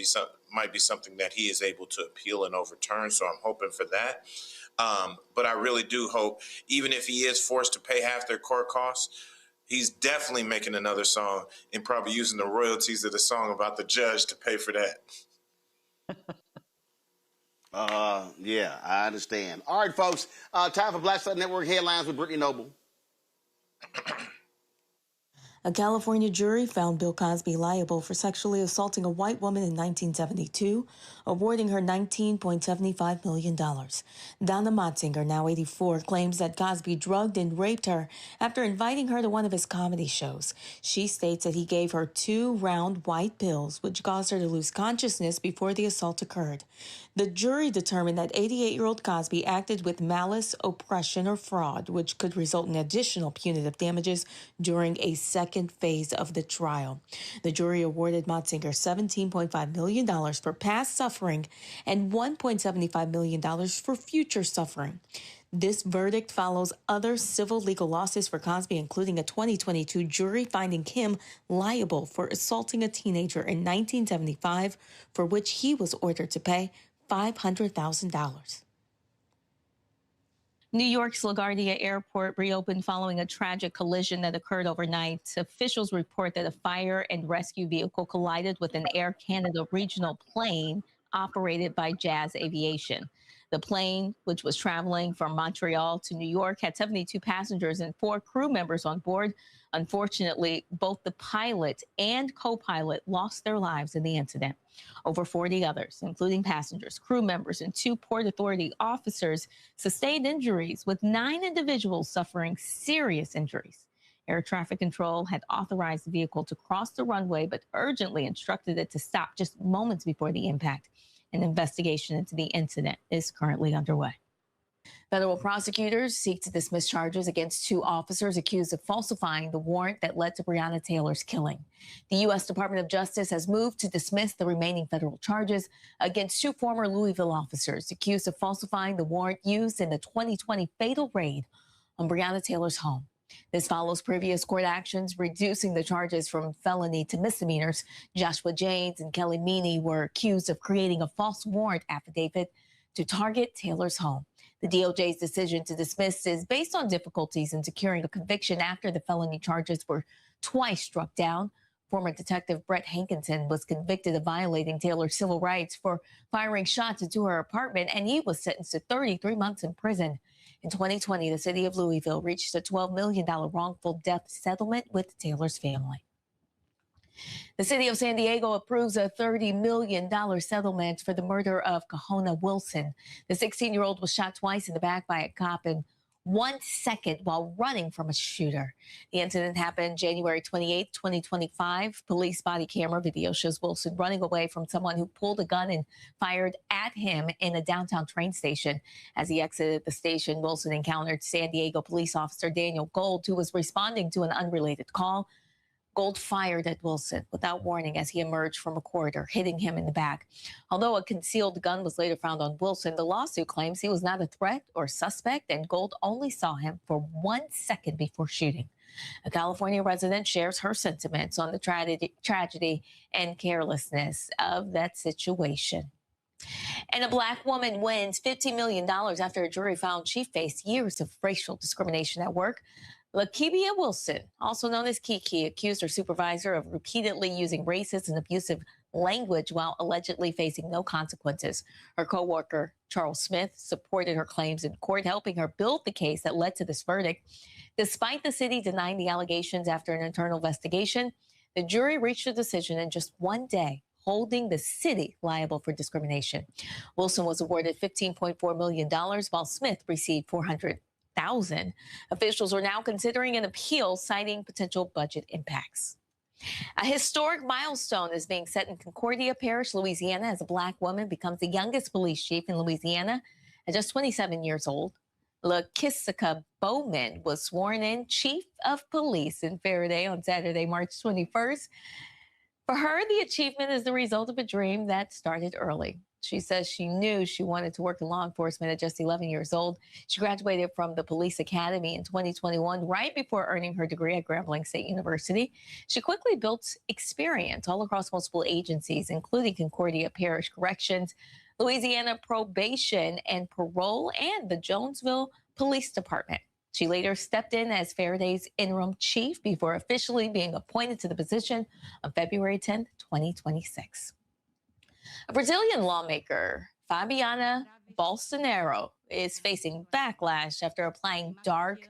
might be something that he is able to appeal and overturn. So I'm hoping for that. But I really do hope, even if he is forced to pay half their court costs, he's definitely making another song and probably using the royalties of the song about the judge to pay for that. Yeah, I understand. All right, folks. Time for Black Star Network headlines with Brittany Noble. A California jury found Bill Cosby liable for sexually assaulting a white woman in 1972, awarding her $19.75 million. Donna Motzinger, now 84, claims that Cosby drugged and raped her after inviting her to one of his comedy shows. She states that he gave her 2 round white pills, which caused her to lose consciousness before the assault occurred. The jury determined that 88-year-old Cosby acted with malice, oppression, or fraud, which could result in additional punitive damages during a second phase of the trial. The jury awarded Motzinger $17.5 million for past suffering and $1.75 million for future suffering. This verdict follows other civil legal losses for Cosby, including a 2022 jury finding him liable for assaulting a teenager in 1975, for which he was ordered to pay $500,000. New York's LaGuardia Airport reopened following a tragic collision that occurred overnight. Officials report that a fire and rescue vehicle collided with an Air Canada regional plane operated by Jazz Aviation. The plane, which was traveling from Montreal to New York, had 72 passengers and 4 crew members on board. Unfortunately, both the pilot and co-pilot lost their lives in the incident. Over 40 others, including passengers, crew members, and 2 Port Authority officers, sustained injuries, with 9 individuals suffering serious injuries. Air traffic control had authorized the vehicle to cross the runway, but urgently instructed it to stop just moments before the impact. An investigation into the incident is currently underway. Federal prosecutors seek to dismiss charges against 2 officers accused of falsifying the warrant that led to Breonna Taylor's killing. The U.S. Department of Justice has moved to dismiss the remaining federal charges against 2 former Louisville officers accused of falsifying the warrant used in the 2020 fatal raid on Breonna Taylor's home. This follows previous court actions reducing the charges from felony to misdemeanors. Joshua Janes and Kelly Meany were accused of creating a false warrant affidavit to target Taylor's home. The DOJ's decision to dismiss is based on difficulties in securing a conviction after the felony charges were twice struck down. Former Detective Brett Hankinson was convicted of violating Taylor's civil rights for firing shots into her apartment, and he was sentenced to 33 months in prison. In 2020, the city of Louisville reached a $12 million wrongful death settlement with Taylor's family. The city of San Diego approves a $30 million settlement for the murder of Kahona Wilson. The 16-year-old was shot twice in the back by a cop in 1 second while running from a shooter. The incident happened January 28, 2025. Police body camera video shows Wilson running away from someone who pulled a gun and fired at him in a downtown train station. As he exited the station, Wilson encountered San Diego police officer Daniel Gold, who was responding to an unrelated call. Gold fired at Wilson without warning as he emerged from a corridor, hitting him in the back. Although a concealed gun was later found on Wilson, the lawsuit claims he was not a threat or suspect, and Gold only saw him for 1 second before shooting. A California resident shares her sentiments on the tragedy and carelessness of that situation. And a black woman wins $15 million after a jury found she faced years of racial discrimination at work. Lakibia Wilson, also known as Kiki, accused her supervisor of repeatedly using racist and abusive language while allegedly facing no consequences. Her co-worker, Charles Smith, supported her claims in court, helping her build the case that led to this verdict. Despite the city denying the allegations after an internal investigation, the jury reached a decision in just 1 day, holding the city liable for discrimination. Wilson was awarded $15.4 million, while Smith received $400,000. Officials are now considering an appeal, citing potential budget impacts. A historic milestone is being set in Concordia Parish, Louisiana, as a black woman becomes the youngest police chief in Louisiana at just 27 years old. LaKissika Bowman was sworn in chief of police in Faraday on Saturday, March 21st. For her, the achievement is the result of a dream that started early. She says she knew she wanted to work in law enforcement at just 11 years old. She graduated from the police academy in 2021, right before earning her degree at Grambling State University. She quickly built experience all across multiple agencies, including Concordia Parish Corrections, Louisiana Probation and Parole, and the Jonesville Police Department. She later stepped in as Faraday's interim chief before officially being appointed to the position on February 10, 2026. A Brazilian lawmaker, Fabiana Bolsonaro, is facing backlash after applying dark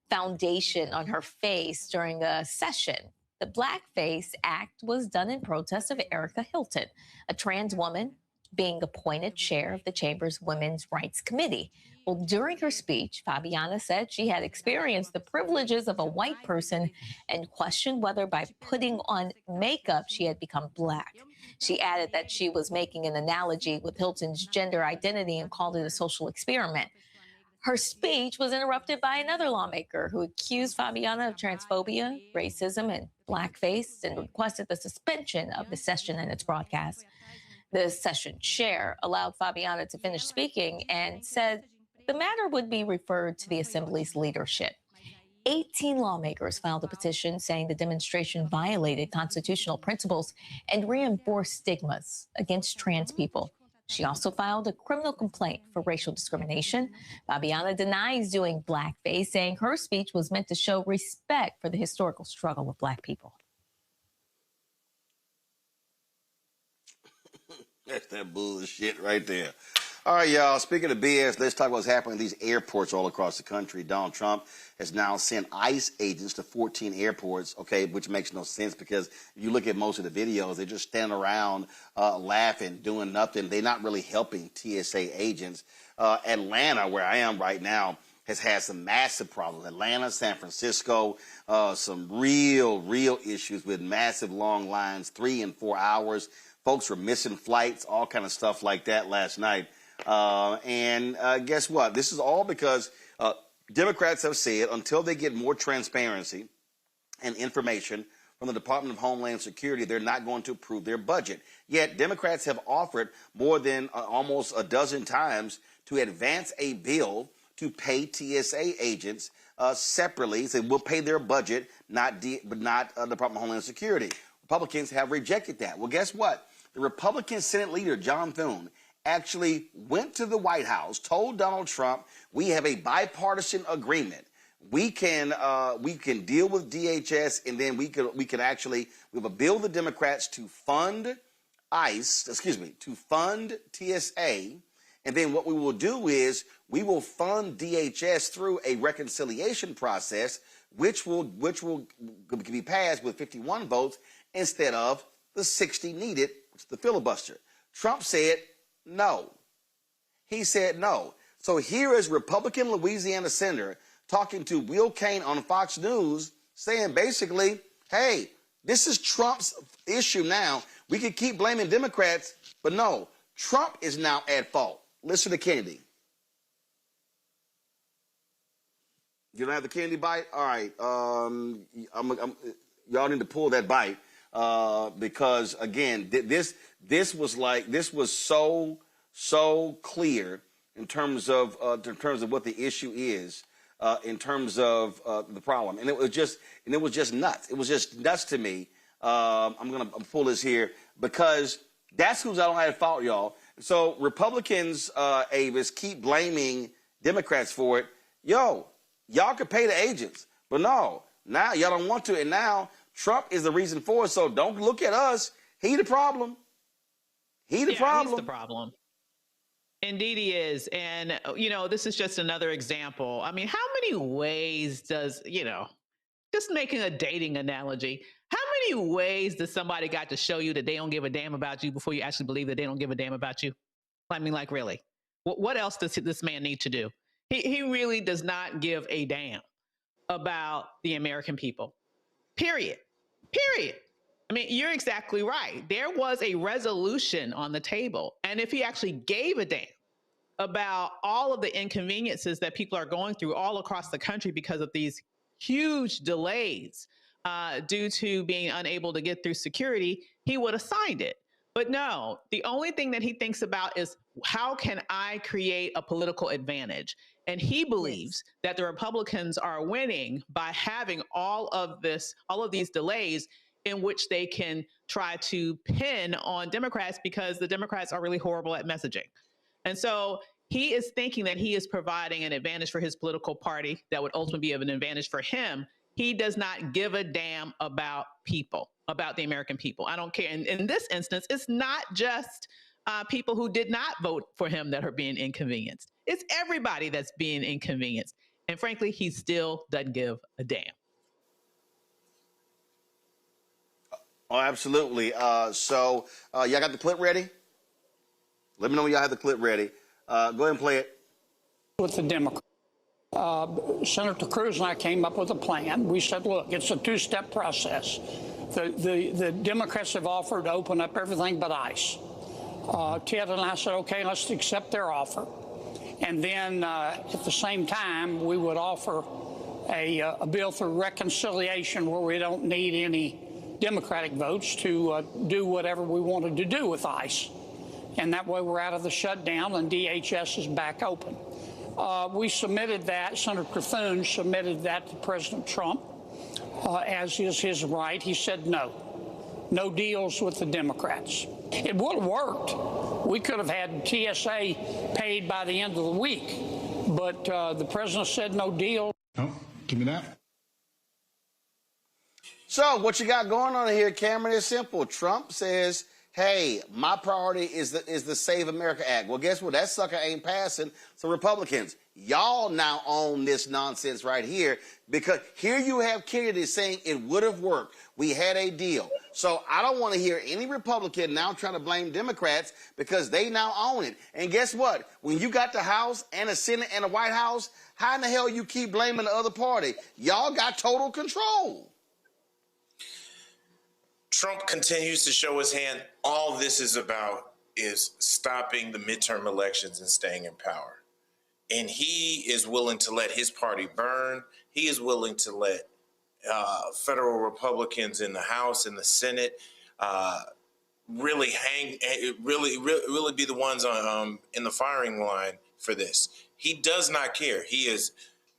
foundation on her face during a session. The Blackface Act was done in protest of Erica Hilton, a trans woman being appointed chair of the Chamber's Women's Rights Committee. Well, during her speech, Fabiana said she had experienced the privileges of a white person and questioned whether by putting on makeup she had become black. She added that she was making an analogy with Hilton's gender identity and called it a social experiment. Her speech was interrupted by another lawmaker who accused Fabiana of transphobia, racism, and blackface and requested the suspension of the session and its broadcast. The session chair allowed Fabiana to finish speaking and said the matter would be referred to the Assembly's leadership. 18 lawmakers filed a petition saying the demonstration violated constitutional principles and reinforced stigmas against trans people. She also filed a criminal complaint for racial discrimination. Fabiana denies doing blackface, saying her speech was meant to show respect for the historical struggle of black people. That's that bullshit right there. All right, y'all. Speaking of BS, let's talk about what's happening in these airports all across the country. Donald Trump has now sent ICE agents to 14 airports, okay, which makes no sense because if you look at most of the videos, they're just standing around laughing, doing nothing. They're not really helping TSA agents. Atlanta, where I am right now, has had some massive problems. Atlanta, San Francisco, some real issues with massive long lines, 3 and 4 hours. Folks were missing flights, all kind of stuff like that last night. Guess what? This is all because Democrats have said until they get more transparency and information from the Department of Homeland Security, they're not going to approve their budget. Yet Democrats have offered more than almost a dozen times to advance a bill to pay TSA agents separately. Say we'll pay their budget, but not Department of Homeland Security. Republicans have rejected that. Well, guess what? The Republican Senate leader, John Thune, actually went to the White House, told Donald Trump, we have a bipartisan agreement. We can deal with DHS, and then we have a bill with the Democrats to fund to fund TSA, and then what we will do is we will fund DHS through a reconciliation process, which will be passed with 51 votes instead of the 60 needed, which is the filibuster. Trump said no. He said no. So here is Republican Louisiana Senator talking to Will Cain on Fox News saying basically, hey, this is Trump's issue now. We can keep blaming Democrats, but no, Trump is now at fault. Listen to Kennedy. You don't have the Kennedy bite? All right. y'all need to pull that bite because again, this was so clear in terms of what the issue is, in terms of the problem, and it was just nuts. It was just nuts to me. I'm gonna pull this here because that's who's out at fault, y'all. So Republicans, Avis, keep blaming Democrats for it. Yo, y'all could pay the agents, but no, now y'all don't want to, and now Trump is the reason for it. So don't look at us. He the problem. He's the problem. Indeed he is. And, this is just another example. I mean, how many ways does, just making a dating analogy, how many ways does somebody got to show you that they don't give a damn about you before you actually believe that they don't give a damn about you? I mean, like, really? What else does this man need to do? He really does not give a damn about the American people. Period. I mean, you're exactly right. There was a resolution on the table. And if he actually gave a damn about all of the inconveniences that people are going through all across the country because of these huge delays due to being unable to get through security, he would have signed it. But no, the only thing that he thinks about is how can I create a political advantage? And he believes that the Republicans are winning by having all of these delays in which they can try to pin on Democrats because the Democrats are really horrible at messaging. And so he is thinking that he is providing an advantage for his political party that would ultimately be of an advantage for him. He does not give a damn about people, about the American people. I don't care. And in this instance, it's not just people who did not vote for him that are being inconvenienced. It's everybody that's being inconvenienced. And frankly, he still doesn't give a damn. Oh, absolutely. So y'all got the clip ready? Let me know when y'all have the clip ready. Go ahead and play it. With the Democrats. Senator Cruz and I came up with a plan. We said, look, it's a two-step process. The Democrats have offered to open up everything but ICE. Ted and I said, okay, let's accept their offer. And then at the same time, we would offer a bill for reconciliation where we don't need any Democratic votes to do whatever we wanted to do with ICE. And that way we're out of the shutdown and DHS is back open. We submitted that, Senator Thune submitted that to President Trump, as is his right. He said no deals with the Democrats. It would have worked. We could have had TSA paid by the end of the week, but the president said no deal. No, give me that. So what you got going on here, Cameron, is simple. Trump says, hey, my priority is the Save America Act. Well, guess what? That sucker ain't passing. So Republicans, y'all now own this nonsense right here because here you have Kennedy saying it would have worked. We had a deal. So I don't want to hear any Republican now trying to blame Democrats because they now own it. And guess what? When you got the House and the Senate and the White House, how in the hell you keep blaming the other party? Y'all got total control. Trump continues to show his hand. All this is about is stopping the midterm elections and staying in power. And he is willing to let his party burn. He is willing to let federal Republicans in the House and the Senate really be the ones on in the firing line for this. He does not care. He is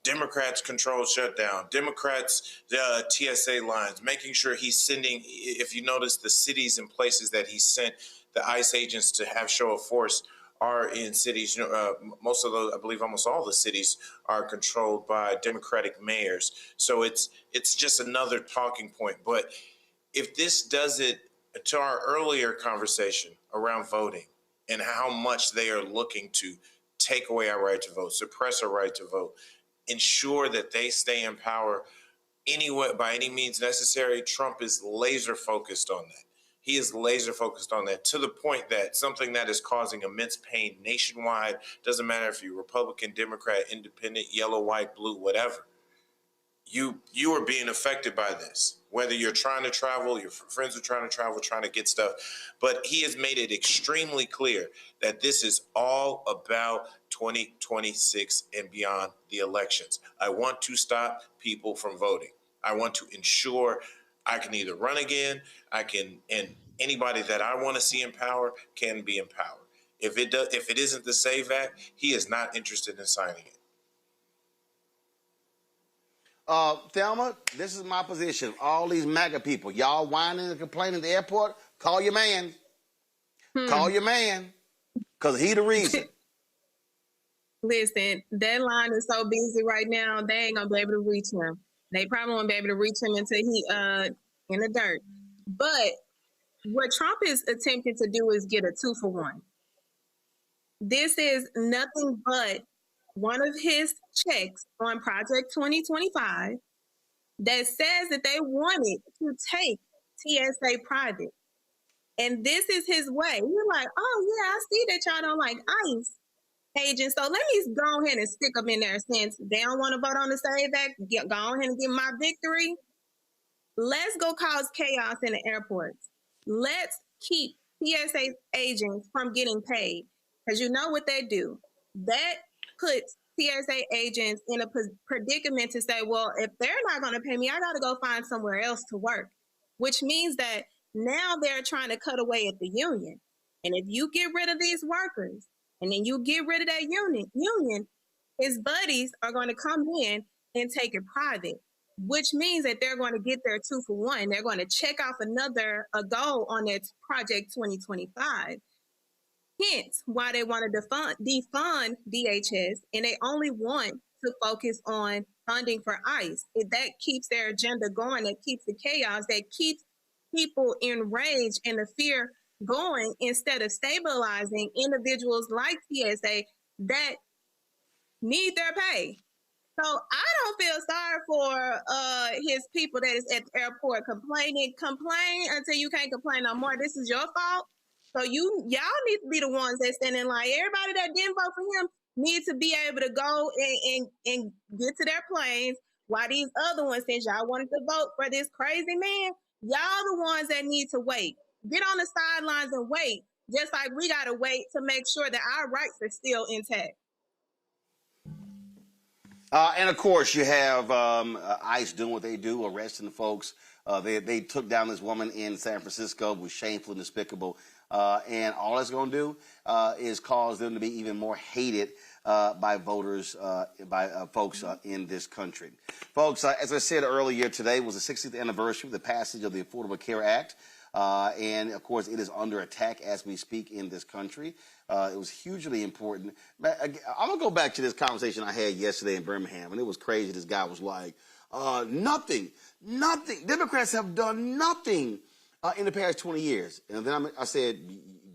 Democrats control shutdown, Democrats TSA lines, making sure he's sending, if you notice the cities and places that he sent the ICE agents to have show of force are in cities, most of those, I believe almost all the cities are controlled by Democratic mayors. So it's just another talking point. But if this does it to our earlier conversation around voting and how much they are looking to take away our right to vote, suppress our right to vote, ensure that they stay in power anyway, by any means necessary, Trump is laser focused on that. He is laser focused on that to the point that something that is causing immense pain nationwide, doesn't matter if you're Republican, Democrat, Independent, yellow, white, blue, whatever, you are being affected by this. Whether you're trying to travel, your friends are trying to travel, trying to get stuff. But he has made it extremely clear that this is all about 2026 and beyond the elections. I want to stop people from voting. I want to ensure I can either run again, and anybody that I want to see in power can be in power. If it isn't the SAVE Act, he is not interested in signing it. Thelma, this is my position. All these MAGA people, y'all whining and complaining at the airport, call your man. Call your man, because he the reason. Listen, that line is so busy right now, they ain't gonna be able to reach him. They probably won't be able to reach him until he in the dirt. But what Trump is attempting to do is get a 2-for-1. This is nothing but one of his checks on Project 2025 that says that they wanted to take TSA private. And this is his way. You're like, oh, yeah, I see that y'all don't like ICE agents. So let me go ahead and stick them in there since they don't want to vote on the SAVE Act. Go ahead and get my victory. Let's go cause chaos in the airports. Let's keep TSA agents from getting paid. Because you know what they do. That puts TSA agents in a predicament to say, well, if they're not going to pay me, I got to go find somewhere else to work, which means that now they're trying to cut away at the union. And if you get rid of these workers and then you get rid of that union, his buddies are going to come in and take it private, which means that they're going to get their 2-for-1. They're going to check off a goal on their Project 2025. Hence why they want to defund DHS, and they only want to focus on funding for ICE. That keeps their agenda going. That keeps the chaos. That keeps people enraged and the fear going instead of stabilizing individuals like TSA that need their pay. So I don't feel sorry for his people that is at the airport complaining. Complain until you can't complain no more. This is your fault. So y'all need to be the ones that stand in line. Everybody that didn't vote for him needs to be able to go and get to their planes, while these other ones, since y'all wanted to vote for this crazy man, y'all the ones that need to wait. Get on the sidelines and wait, just like we got to wait to make sure that our rights are still intact. And of course, you have ICE doing what they do, arresting the folks. They took down this woman in San Francisco, was shameful and despicable. And all it's going to do is cause them to be even more hated by voters, by folks in this country. Folks, as I said earlier, today was the 60th anniversary of the passage of the Affordable Care Act. And, of course, it is under attack as we speak in this country. It was hugely important. I'm going to go back to this conversation I had yesterday in Birmingham, and it was crazy. This guy was like, nothing. Democrats have done nothing in the past 20 years. And then I said,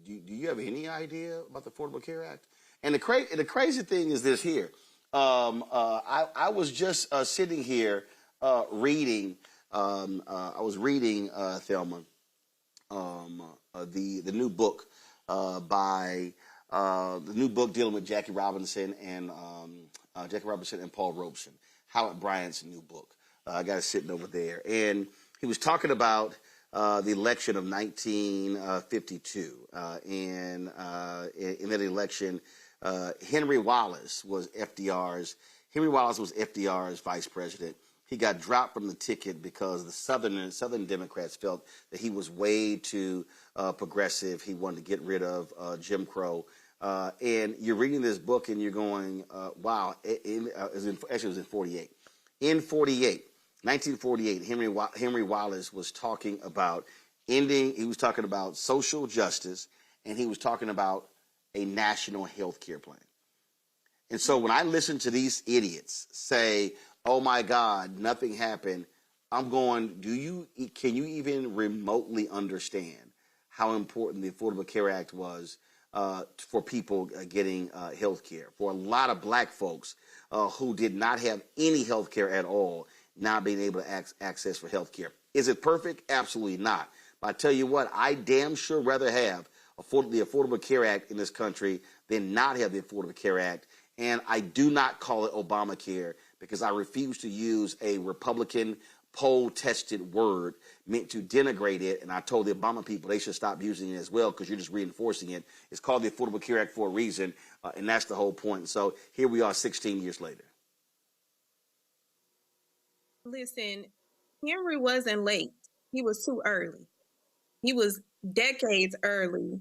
do you have any idea about the Affordable Care Act? And the crazy thing is this here. I was just sitting here reading. I was reading, Thelma, the new book by the new book dealing with Jackie Robinson and Paul Robeson, Howard Bryant's new book. I got it sitting over there, and he was talking about the election of 1952, and in that election, Henry Wallace was FDR's vice president. He got dropped from the ticket because the Southern Democrats felt that he was way too progressive. He wanted to get rid of Jim Crow. And you're reading this book and you're going, wow. Actually, it was in 48. In 1948, Henry Wallace was talking about he was talking about social justice, and he was talking about a national health care plan. And so when I listen to these idiots say, oh my God, nothing happened, I'm going, can you even remotely understand how important the Affordable Care Act was for people getting health care? For a lot of black folks who did not have any health care at all, not being able to access for health care. Is it perfect? Absolutely not. But I tell you what, I damn sure rather have the Affordable Care Act in this country than not have the Affordable Care Act. And I do not call it ObamaCare because I refuse to use a Republican poll-tested word meant to denigrate it. And I told the Obama people they should stop using it as well because you're just reinforcing it. It's called the Affordable Care Act for a reason, and that's the whole point. So here we are 16 years later. Listen, Henry wasn't late he was too early. He was decades early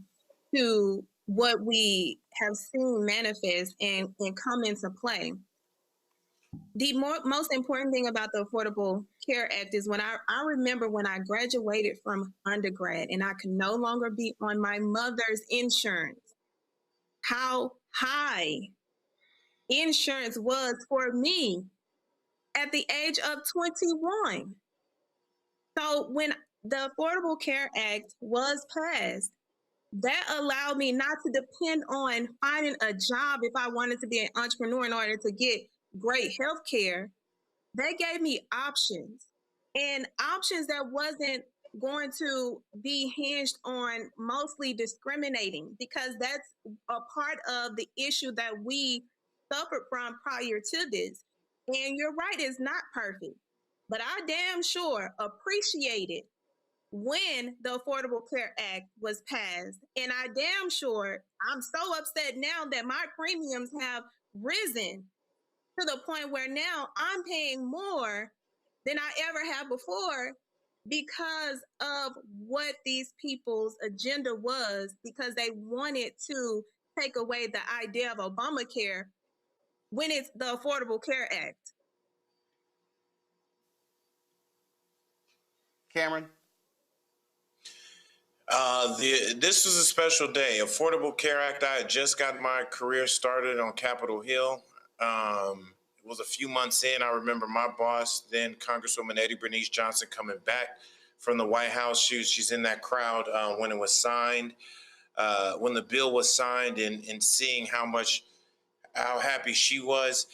to what we have seen manifest and come into play. The most important thing about the Affordable Care Act is when I remember when I graduated from undergrad and I could no longer be on my mother's insurance, how high insurance was for me at the age of 21. So when the Affordable Care Act was passed, that allowed me not to depend on finding a job if I wanted to be an entrepreneur in order to get great health care. They gave me options, and options that wasn't going to be hinged on mostly discriminating, because that's a part of the issue that we suffered from prior to this. And you're right, it's not perfect, but I damn sure appreciated when the Affordable Care Act was passed. And I damn sure, I'm so upset now that my premiums have risen to the point where now I'm paying more than I ever have before because of what these people's agenda was, because they wanted to take away the idea of ObamaCare when it's the Affordable Care Act. Cameron? This was a special day. Affordable Care Act. I had just got my career started on Capitol Hill. It was a few months in. I remember my boss, then Congresswoman Eddie Bernice Johnson, coming back from the White House. She's in that crowd when it was signed, when the bill was signed, and seeing how happy she was.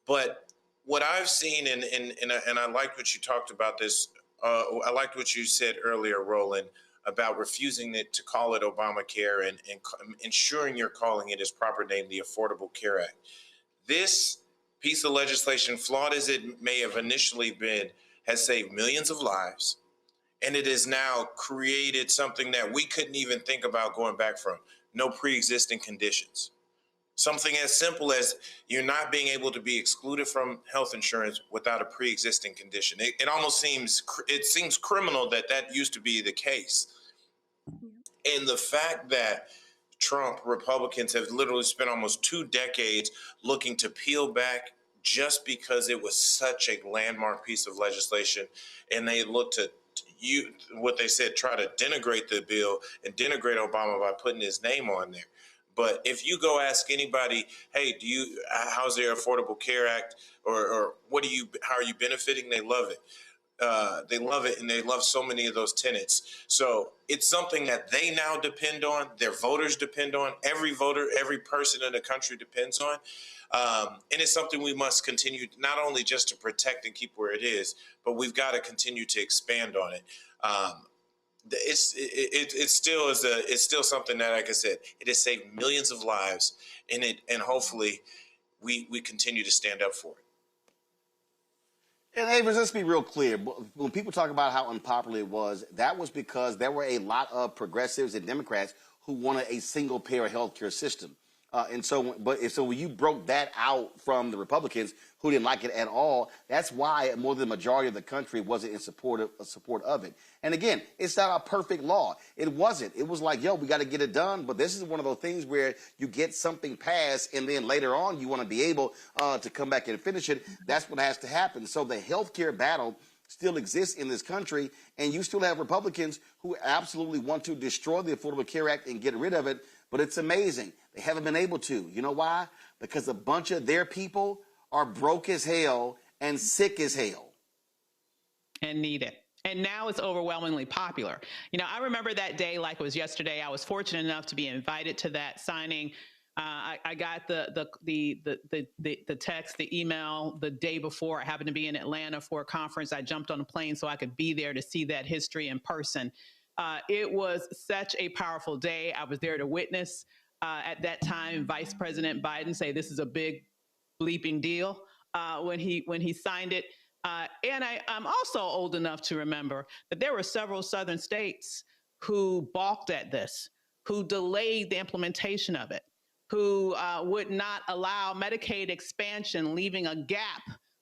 But what I've seen, and I liked what you talked about this. I liked what you said earlier, Roland, about refusing to call it Obamacare and ensuring you're calling it its proper name, the Affordable Care Act. This piece of legislation, flawed as it may have initially been, has saved millions of lives. And it has now created something that we couldn't even think about going back from: no pre-existing conditions. Something as simple as you're not being able to be excluded from health insurance without a pre-existing condition. It almost seems criminal that used to be the case. And the fact that Trump Republicans have literally spent almost 2 decades looking to peel back just because it was such a landmark piece of legislation, and they look to what they said, try to denigrate the bill and denigrate Obama by putting his name on there. But if you go ask anybody, hey, how's their Affordable Care Act, or how are you benefiting? They love it. They love it, and they love so many of those tenets. So it's something that they now depend on, their voters depend on, every voter, every person in the country depends on. And it's something we must continue, not only just to protect and keep where it is, but we've got to continue to expand on it. It's still something that, like I said, it has saved millions of lives, and hopefully we continue to stand up for it. And Avis, let's be real clear. When people talk about how unpopular it was, that was because there were a lot of progressives and Democrats who wanted a single-payer health care system. So when you broke that out from the Republicans who didn't like it at all, that's why more than the majority of the country wasn't in support of it. And again, it's not a perfect law. It wasn't. It was like, yo, we got to get it done. But this is one of those things where you get something passed, and then later on you want to be able to come back and finish it. That's what has to happen. So the healthcare battle still exists in this country, and you still have Republicans who absolutely want to destroy the Affordable Care Act and get rid of it. But it's amazing. They haven't been able to. You know why? Because a bunch of their people are broke as hell and sick as hell. And need it. And now it's overwhelmingly popular. You know, I remember that day like it was yesterday. I was fortunate enough to be invited to that signing. I got the text, the email the day before. I happened to be in Atlanta for a conference. I jumped on a plane so I could be there to see that history in person. It was such a powerful day. I was there to witness at that time Vice President Biden say this is a big bleeping deal when he signed it. And I'm also old enough to remember that there were several southern states who balked at this, who delayed the implementation of it, who would not allow Medicaid expansion, leaving a gap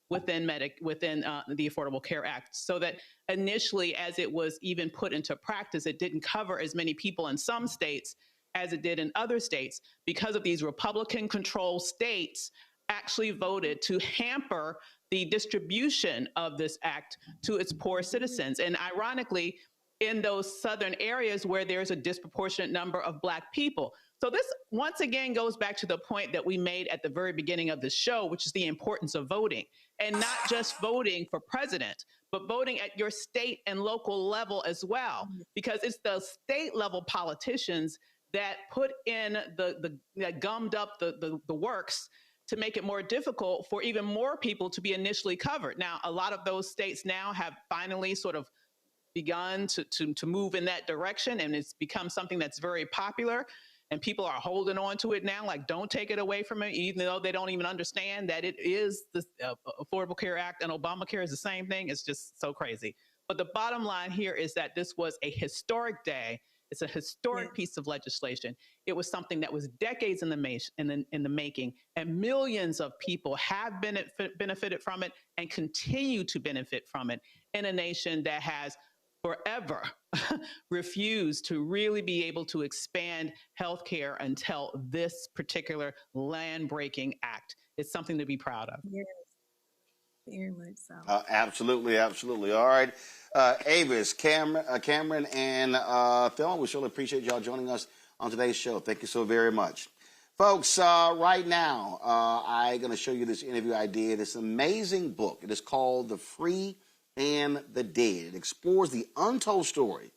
within the Affordable Care Act, so that initially, as it was even put into practice, it didn't cover as many people in some states as it did in other states, because of these Republican-controlled states actually voted to hamper the distribution of this act to its poor citizens. And ironically, in those southern areas where there's a disproportionate number of Black people. So this once again goes back to the point that we made at the very beginning of the show, which is the importance of voting, and not just voting for president, but voting at your state and local level as well, because it's the state level politicians that put in that gummed up the works to make it more difficult for even more people to be initially covered. Now, a lot of those states now have finally sort of begun to move in that direction, and it's become something that's very popular, and people are holding on to it now, like, don't take it away from it, even though they don't even understand that it is the Affordable Care Act and Obamacare is the same thing. It's just so crazy. But the bottom line here is that this was a historic day. It's a historic piece of legislation. It was something that was decades in the making, and millions of people have benefited from it and continue to benefit from it in a nation that has forever refused to really be able to expand healthcare until this particular land-breaking act. It's something to be proud of. Yes, very much so. Absolutely, absolutely. All right. Avis, Cameron, and Thelma, we surely appreciate y'all joining us on today's show. Thank you so very much. Folks, right now, I'm going to show you this interview I did. This amazing book. It is called The Free and the Dead. It explores the untold story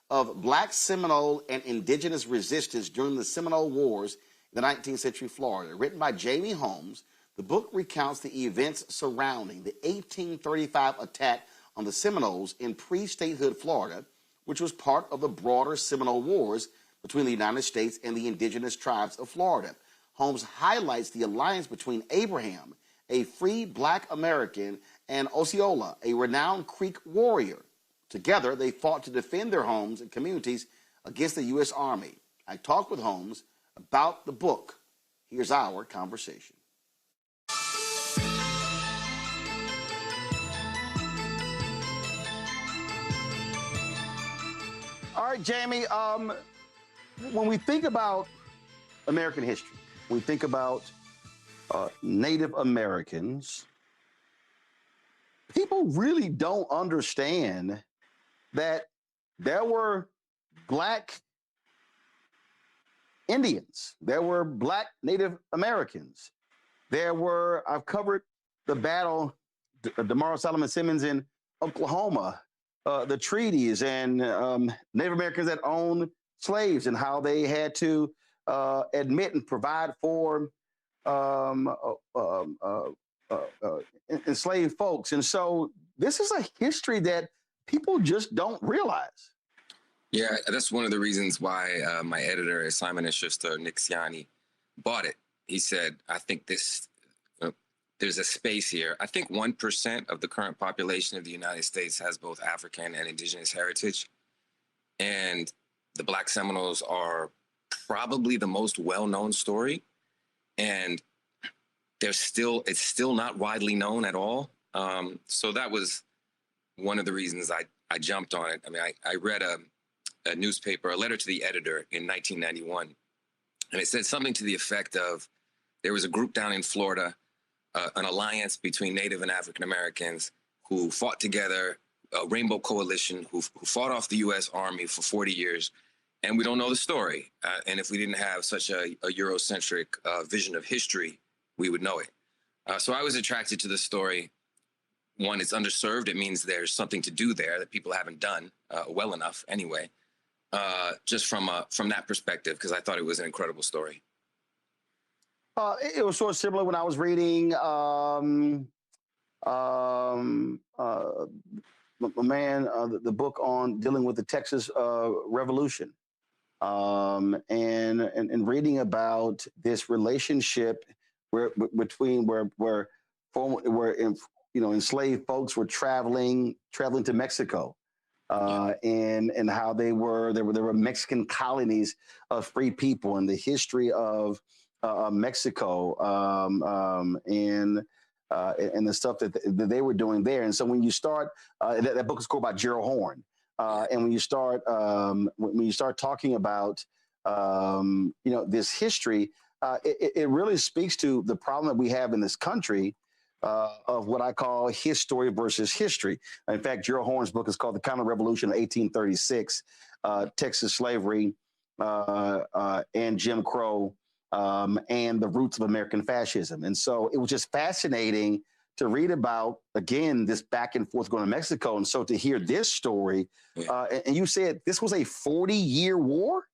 of Black Seminole and indigenous resistance during the Seminole Wars in the 19th century Florida. Written by Jamie Holmes, the book recounts the events surrounding the 1835 attack on the Seminoles in pre-statehood Florida, which was part of the broader Seminole Wars between the United States and the indigenous tribes of Florida. Holmes highlights the alliance between Abraham, a free Black American, and Osceola, a renowned Creek warrior. Together, they fought to defend their homes and communities against the U.S. Army. I talked with Holmes about the book. Here's our conversation. All right, Jamie, when we think about American history, when we think about Native Americans, people really don't understand that there were Black Indians, there were Black Native Americans, I've covered the battle, DeMar Solomon Simmons in Oklahoma, the treaties, and Native Americans that owned slaves and how they had to admit and provide for enslaved folks. And so this is a history that people just don't realize. Yeah, that's one of the reasons why my editor at Simon & Schuster, Nick Ciani, bought it. He said, I think there's a space here. I think 1% of the current population of the United States has both African and indigenous heritage. And the Black Seminoles are probably the most well-known story. And it's still not widely known at all. So that was one of the reasons I jumped on it. I mean, I read a newspaper, a letter to the editor in 1991, and it said something to the effect of, there was a group down in Florida, an alliance between Native and African Americans who fought together, a rainbow coalition who fought off the U.S. Army for 40 years, and we don't know the story. And if we didn't have such a Eurocentric vision of history, we would know it. So I was attracted to the story. One, it's underserved. It means there's something to do there that people haven't done well enough anyway, just from that perspective, because I thought it was an incredible story. It was sort of similar when I was reading the book on dealing with the Texas Revolution, and reading about this relationship between where enslaved folks were traveling to Mexico, and how there were Mexican colonies of free people, and the history of Mexico, and and the stuff that they were doing there. And so when you start, that book is called by Gerald Horne. And when you start talking about, this history, it really speaks to the problem that we have in this country of what I call his story versus history. In fact, Gerald Horne's book is called The Counter-Revolution of 1836, Texas Slavery and Jim Crow, and the roots of American fascism. And so it was just fascinating to read about, again, this back and forth going to Mexico. And so to hear this story, and you said this was a 40-year war?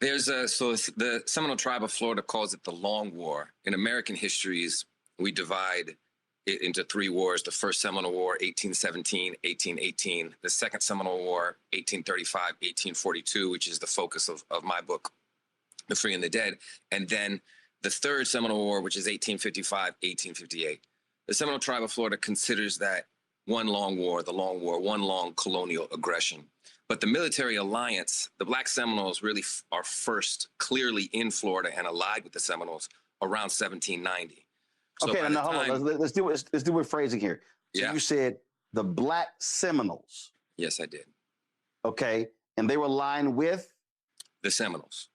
The Seminole tribe of Florida calls it the Long War. In American histories, we divide it into three wars. The first Seminole War, 1817, 1818. The second Seminole War, 1835, 1842, which is the focus of my book, The Free and the Dead. And then the third Seminole War, which is 1855, 1858. The Seminole tribe of Florida considers that one long war, the Long War, one long colonial aggression. But the military alliance, the Black Seminoles really are first clearly in Florida and allied with the Seminoles around 1790. So okay, now hold on. Let's do it phrasing here. So you said the Black Seminoles. Yes, I did. Okay, and they were aligned with the Seminoles.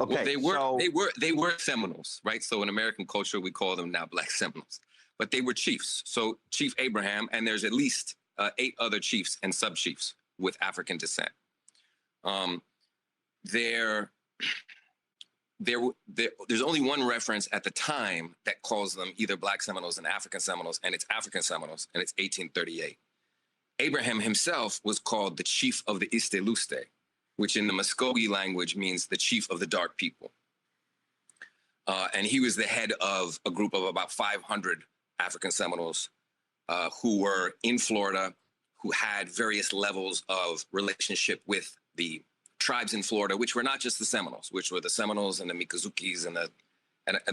Okay, well, they were Seminoles, right? So in American culture, we call them now Black Seminoles, but they were chiefs. So Chief Abraham, and there's at least 8 other chiefs and sub-chiefs with African descent. There's only one reference at the time that calls them either Black Seminoles and African Seminoles, and it's African Seminoles, and it's 1838. Abraham himself was called the chief of the Isteluste, which in the Muskogee language means the chief of the dark people. And he was the head of a group of about 500 African Seminoles who were in Florida, who had various levels of relationship with the tribes in Florida, which were not just the Seminoles, which were the Seminoles and the Mikazukis, and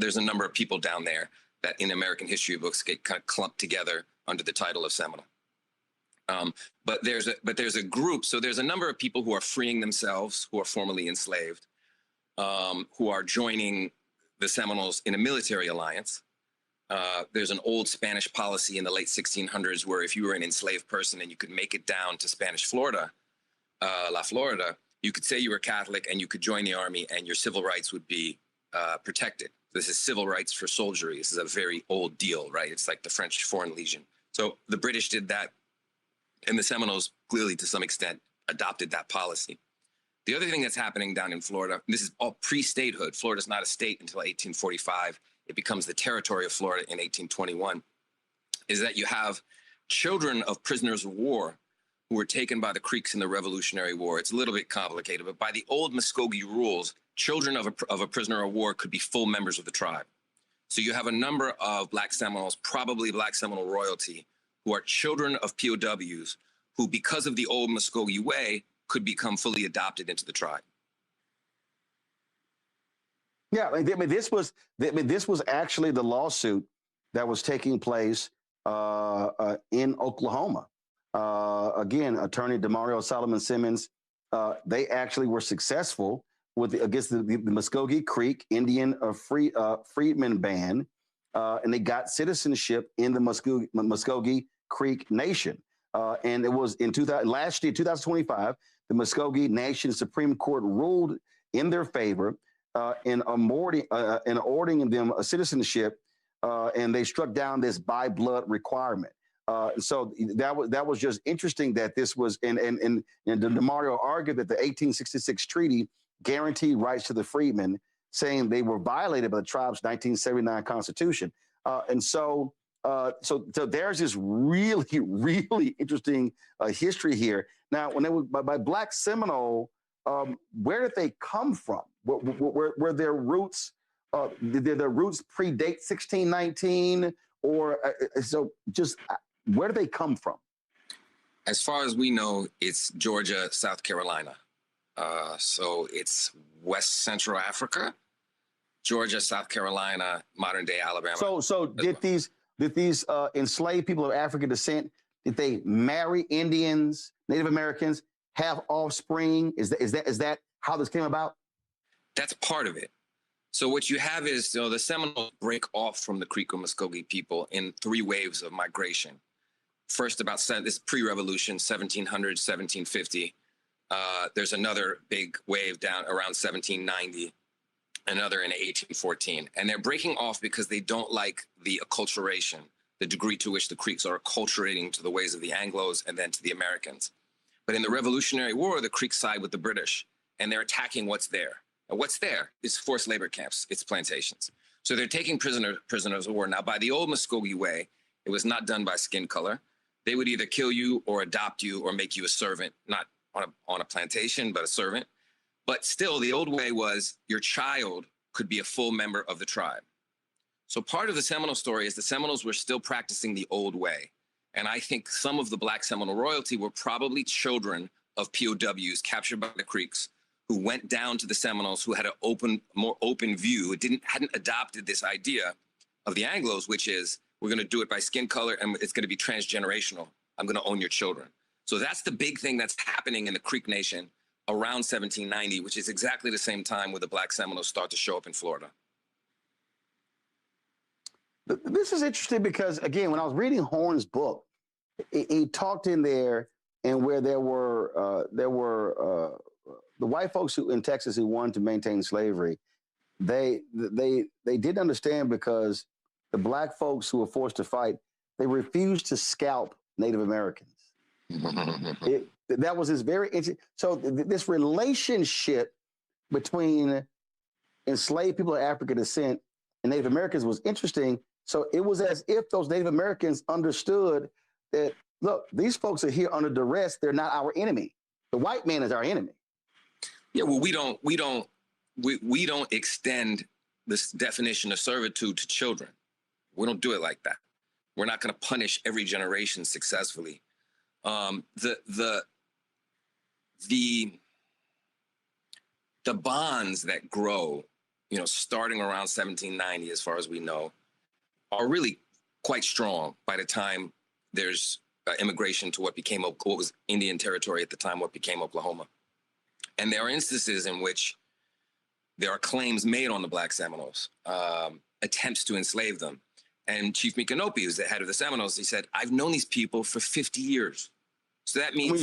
there's a number of people down there that in American history books get kind of clumped together under the title of Seminole. But there's a group, so there's a number of people who are freeing themselves, who are formerly enslaved, who are joining the Seminoles in a military alliance. There's an old Spanish policy in the late 1600s where if you were an enslaved person and you could make it down to Spanish Florida, La Florida, you could say you were Catholic and you could join the army and your civil rights would be protected. This is civil rights for soldiery. This is a very old deal, right? It's like the French Foreign Legion. So the British did that, and the Seminoles clearly to some extent adopted that policy. The other thing that's happening down in Florida, this is all pre-statehood. Florida's not a state until 1845. It becomes the territory of Florida in 1821, is that you have children of prisoners of war who were taken by the Creeks in the Revolutionary War. It's a little bit complicated, but by the old Muskogee rules, children of a prisoner of war could be full members of the tribe. So you have a number of Black Seminoles, probably Black Seminole royalty, who are children of POWs who, because of the old Muskogee way, could become fully adopted into the tribe. Yeah, I mean, this was actually the lawsuit that was taking place in Oklahoma. Again, attorney DeMario Solomon Simmons, they actually were successful against the Muskogee Creek Indian freedmen band, and they got citizenship in the Muskogee Creek Nation. And it was in last year, 2025, the Muskogee Nation Supreme Court ruled in their favor in ordering them a citizenship, and they struck down this by blood requirement. So that was just interesting that this was, and DeMario argued that the 1866 treaty guaranteed rights to the freedmen, saying they were violated by the tribe's 1979 Constitution. And so there's this really, really interesting history here. Now, when they were by Black Seminole, where did they come from? Were their roots? Did their roots predate 1619, or so? Just where do they come from? As far as we know, it's Georgia, South Carolina. So it's West Central Africa, Georgia, South Carolina, modern day Alabama. So did these enslaved people of African descent, did they marry Indians, Native Americans, have offspring? Is that how this came about? That's part of it. So what you have is, the Seminoles break off from the Creek or Muskogee people in 3 waves of migration. First, this pre-revolution, 1700, 1750. There's another big wave down around 1790, another in 1814. And they're breaking off because they don't like the acculturation, the degree to which the Creeks are acculturating to the ways of the Anglos and then to the Americans. But in the Revolutionary War, the Creeks side with the British, and they're attacking what's there. And what's there is forced labor camps, it's plantations. So they're taking prisoners of war. Now, by the old Muskogee way, it was not done by skin color. They would either kill you or adopt you or make you a servant, not on a plantation, but a servant. But still, the old way was your child could be a full member of the tribe. So part of the Seminole story is the Seminoles were still practicing the old way. And I think some of the Black Seminole royalty were probably children of POWs captured by the Creeks who went down to the Seminoles, who had an more open view, hadn't adopted this idea of the Anglos, which is we're going to do it by skin color and it's going to be transgenerational. I'm going to own your children. So that's the big thing that's happening in the Creek Nation around 1790, which is exactly the same time where the Black Seminoles start to show up in Florida. This is interesting because, again, when I was reading Horn's book, he talked in there and where there were the white folks in Texas who wanted to maintain slavery. They didn't understand because the black folks who were forced to fight, they refused to scalp Native Americans. That was his very interesting. So this relationship between enslaved people of African descent and Native Americans was interesting. So it was as if those Native Americans understood that, look, these folks are here under duress. They're not our enemy. The white man is our enemy. Yeah, well, we don't extend this definition of servitude to children. We don't do it like that. We're not going to punish every generation successfully. The bonds that grow, starting around 1790, as far as we know, are really quite strong by the time there's immigration to what was Indian territory at the time, what became Oklahoma. And there are instances in which there are claims made on the Black Seminoles, attempts to enslave them. And Chief Micanopy, who's the head of the Seminoles, he said, "I've known these people for 50 years." So that means when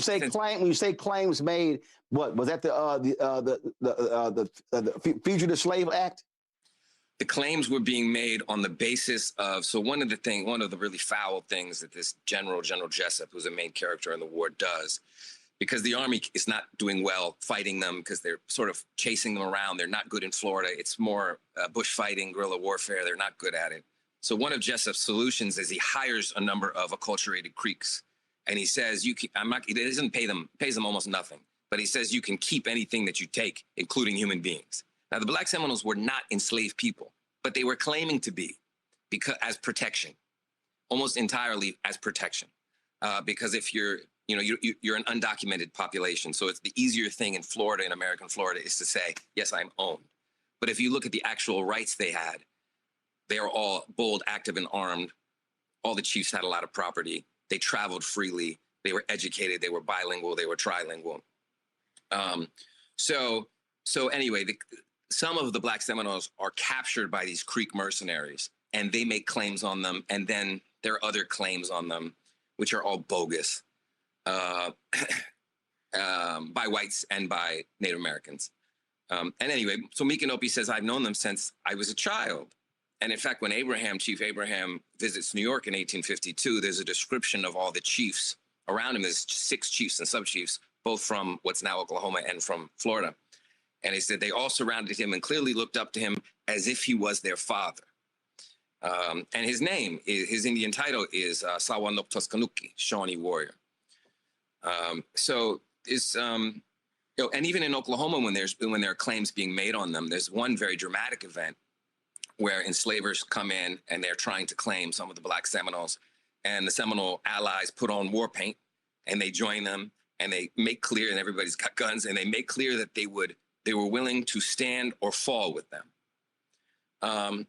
you say claims made, what was that? The Fugitive Slave Act? The claims were being made on the basis of, so one of the really foul things that this General Jessup, who's a main character in the war, does, because the Army is not doing well fighting them because they're sort of chasing them around. They're not good in Florida. It's more bushfighting, guerrilla warfare. They're not good at it. So one of Jessup's solutions is he hires a number of acculturated Creeks. And he says, he doesn't pays them almost nothing. But he says you can keep anything that you take, including human beings. Now, the Black Seminoles were not enslaved people, but they were claiming to be as protection, almost entirely as protection. Because if you're an undocumented population, so it's the easier thing in Florida, in American Florida, is to say, yes, I'm owned. But if you look at the actual rights they had, they are all bold, active, and armed. All the chiefs had a lot of property. They traveled freely. They were educated. They were bilingual. They were trilingual. So anyway, some of the Black Seminoles are captured by these Creek mercenaries, and they make claims on them. And then there are other claims on them, which are all bogus by whites and by Native Americans. And anyway, so Micanopy says, I've known them since I was a child. And in fact, when Chief Abraham visits New York in 1852, there's a description of all the chiefs around him. There's 6 chiefs and sub-chiefs, both from what's now Oklahoma and from Florida. And he said they all surrounded him and clearly looked up to him as if he was their father. And his name, his Indian title is Sawanok Toskanuki, Shawnee Warrior. And even in Oklahoma, when there are claims being made on them, there's one very dramatic event where enslavers come in and they're trying to claim some of the Black Seminoles, and the Seminole allies put on war paint and they join them, and they make clear, and everybody's got guns, and they make clear that they were willing to stand or fall with them.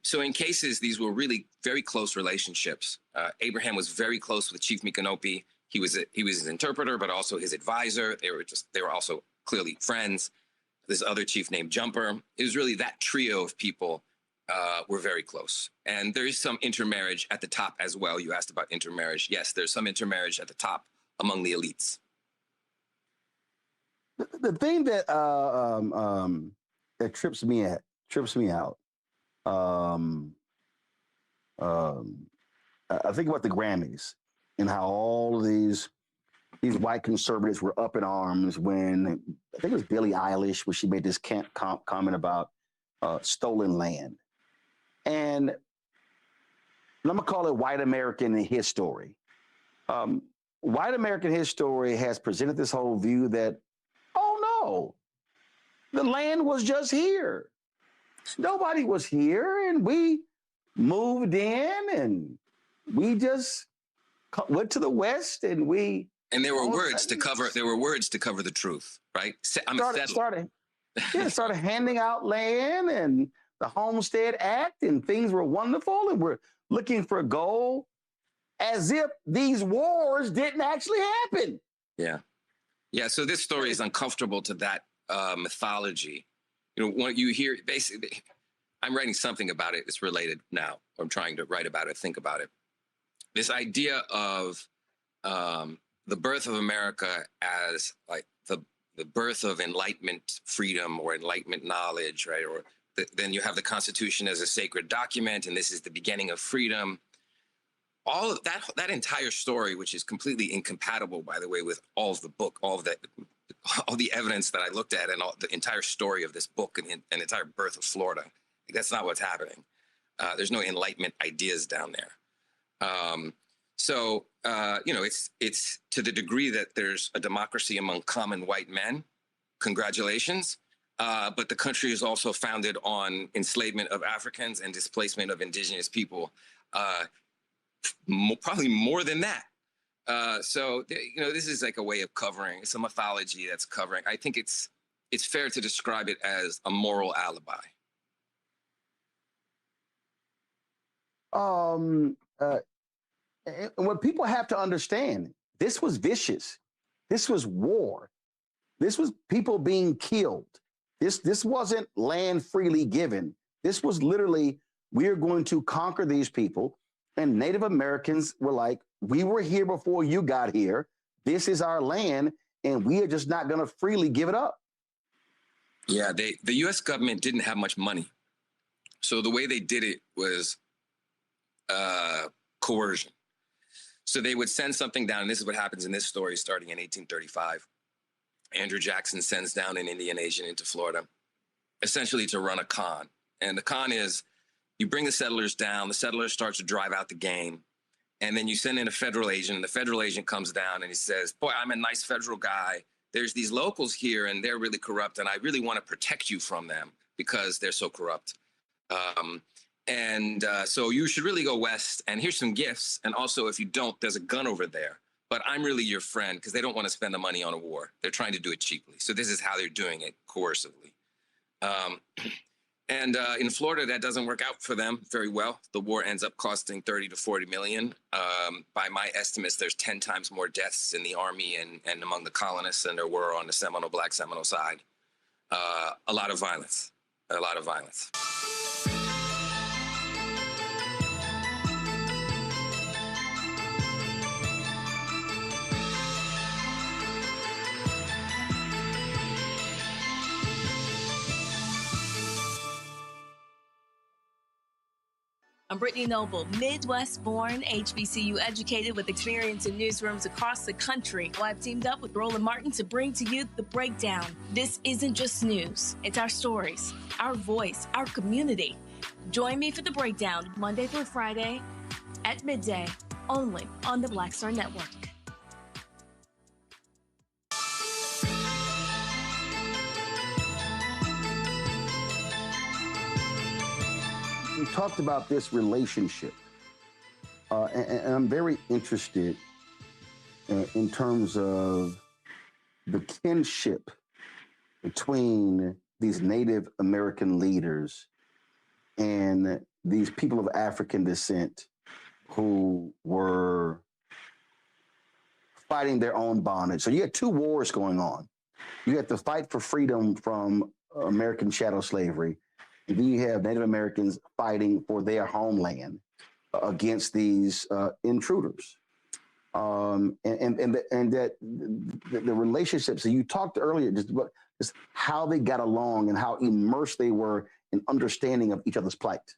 So in cases, these were really very close relationships. Abraham was very close with Chief Micanopy. He was his interpreter, but also his advisor. They were also clearly friends. this other chief named Jumper. It was really that trio of people were very close. And there is some intermarriage at the top as well. You asked about intermarriage. Yes, there's some intermarriage at the top among the elites. The thing that that trips me out. I think about the Grammys and how all of these white conservatives were up in arms when I think it was Billie Eilish, where she made this comment about stolen land. And I'm gonna call it white American history. White American history has presented this whole view that, oh no, the land was just here. Nobody was here, and we moved in, and we just went to the West, and we. And there were words to cover. There were words to cover the truth, right? Started handing out land and the Homestead Act, and things were wonderful, and we're looking for gold, as if these wars didn't actually happen. Yeah, yeah. So this story is uncomfortable to that mythology. You know, when you hear, basically, I'm writing something about it. It's related now. I'm trying to write about it, think about it. This idea of the birth of America as like the birth of Enlightenment freedom or Enlightenment knowledge, right? Or then you have the Constitution as a sacred document, and this is the beginning of freedom. All of that entire story, which is completely incompatible, by the way, with all of the book, all the evidence that I looked at, and all the entire story of this book and the entire birth of Florida. Like, that's not what's happening. There's no Enlightenment ideas down there. So you know, it's to the degree that there's a democracy among common white men. Congratulations. But the country is also founded on enslavement of Africans and displacement of indigenous people. Probably more than that. So, you know, this is like a way of covering. It's a mythology that's covering. I think it's fair to describe it as a moral alibi. What people have to understand, this was vicious. This was war. This was people being killed. This wasn't land freely given. This was literally, we are going to conquer these people. And Native Americans were like, we were here before you got here. This is our land, and we are just not going to freely give it up. Yeah, the U.S. government didn't have much money. So the way they did it was coercion. So they would send something down, and this is what happens in this story starting in 1835. Andrew Jackson sends down an Indian agent into Florida, essentially to run a con. And the con is, you bring the settlers down, the settlers start to drive out the game, and then you send in a federal agent, and the federal agent comes down and he says, boy, I'm a nice federal guy. There's these locals here, and they're really corrupt, and I really want to protect you from them because they're so corrupt. So you should really go west, and here's some gifts, and also if you don't, there's a gun over there. But I'm really your friend, because they don't want to spend the money on a war. They're trying to do it cheaply. So this is how they're doing it, coercively. In Florida, that doesn't work out for them very well. The war ends up costing 30 to 40 million. By my estimates, there's 10 times more deaths in the Army and among the colonists than there were on the Seminole, Black Seminole side. A lot of violence, a lot of violence. I'm Brittany Noble, Midwest-born, HBCU educated with experience in newsrooms across the country. Well, I've teamed up with Roland Martin to bring to you The Breakdown. This isn't just news. It's our stories, our voice, our community. Join me for The Breakdown, Monday through Friday at midday, only on the Black Star Network. We talked about this relationship, and I'm very interested in terms of the kinship between these Native American leaders and these people of African descent who were fighting their own bondage. So you had two wars going on. You had the fight for freedom from American chattel slavery. And then you have Native Americans fighting for their homeland against these intruders. And that the relationships that you talked earlier, just how they got along and how immersed they were in understanding of each other's plight.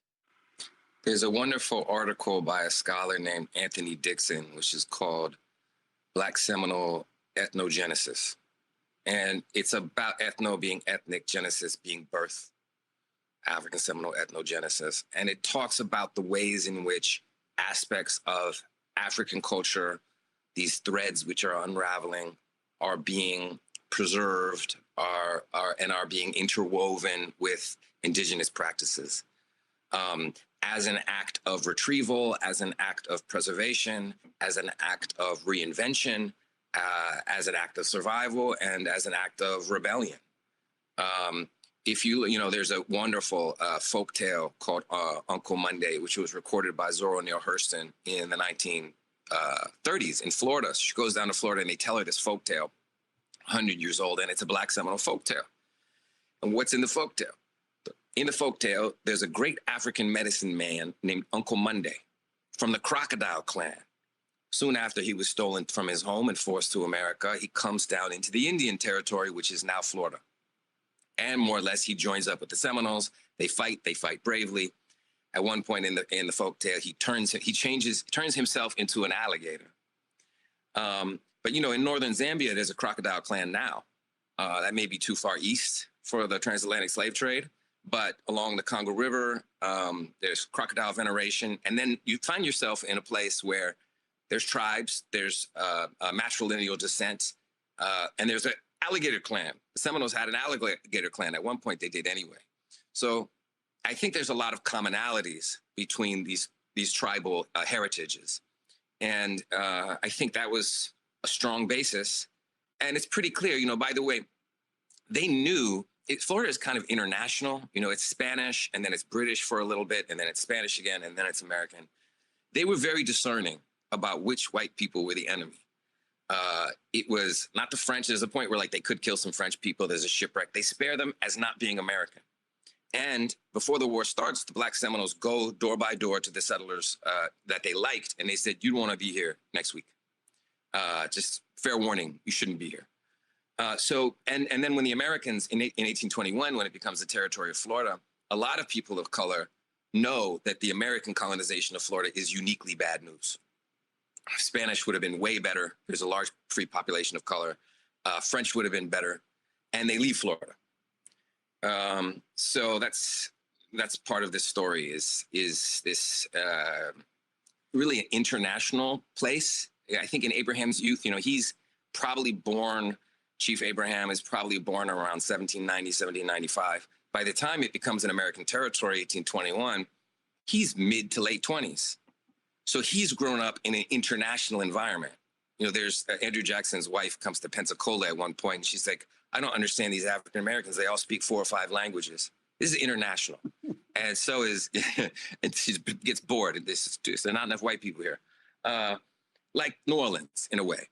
There's a wonderful article by a scholar named Anthony Dixon, which is called Black Seminole Ethnogenesis. And it's about ethno being ethnic, genesis being birth, African Seminole ethnogenesis. And it talks about the ways in which aspects of African culture, these threads which are unraveling, are being preserved, are being interwoven with indigenous practices. As an act of retrieval, as an act of preservation, as an act of reinvention, as an act of survival, and as an act of rebellion. If there's a wonderful folk tale called Uncle Monday, which was recorded by Zora Neale Hurston in the 1930s in Florida. She goes down to Florida and they tell her this folk tale, 100 years old, and it's a Black Seminole folk tale. And what's in the folk tale? In the folk tale, there's a great African medicine man named Uncle Monday from the Crocodile Clan. Soon after he was stolen from his home and forced to America, he comes down into the Indian Territory, which is now Florida. And more or less, he joins up with the Seminoles. They fight bravely. At one point in the folk tale, he turns himself into an alligator. But in northern Zambia, there's a Crocodile Clan now. That may be too far east for the transatlantic slave trade. But along the Congo River, there's crocodile veneration. And then you find yourself in a place where there's tribes, there's matrilineal descent, and there's an alligator clan. The Seminoles had an alligator clan. At one point, they did anyway. So I think there's a lot of commonalities between these tribal heritages. And I think that was a strong basis. And it's pretty clear, by the way, they knew Florida is kind of international. It's Spanish, and then it's British for a little bit, and then it's Spanish again, and then it's American. They were very discerning about which white people were the enemy. It was not the French. There's a point where they could kill some French people. There's a shipwreck. They spare them as not being American. And before the war starts, the Black Seminoles go door by door to the settlers that they liked, and they said, "You don't want to be here next week. Just fair warning, you shouldn't be here." And then when the Americans, in 1821, when it becomes the territory of Florida, a lot of people of color know that the American colonization of Florida is uniquely bad news. Spanish would have been way better. There's a large free population of color. French would have been better. And they leave Florida. So that's part of this story is this really an international place. I think in Abraham's youth, he's probably born, Chief Abraham is probably born around 1790, 1795. By the time it becomes an American territory, 1821, he's mid to late 20s. So he's grown up in an international environment. There's Andrew Jackson's wife comes to Pensacola at one point, and she's like, "I don't understand these African Americans. They all speak 4 or 5 languages. This is international." And so and she gets bored. There's not enough white people here. Like New Orleans, in a way.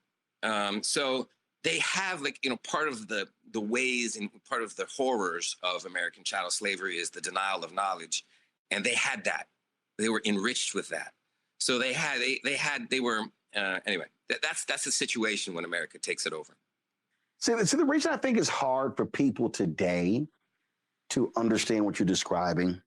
So they have part of the ways and part of the horrors of American chattel slavery is the denial of knowledge. And they had that. They were enriched with that. So anyway, that's the situation when America takes it over. See, the reason I think it's hard for people today to understand what you're describing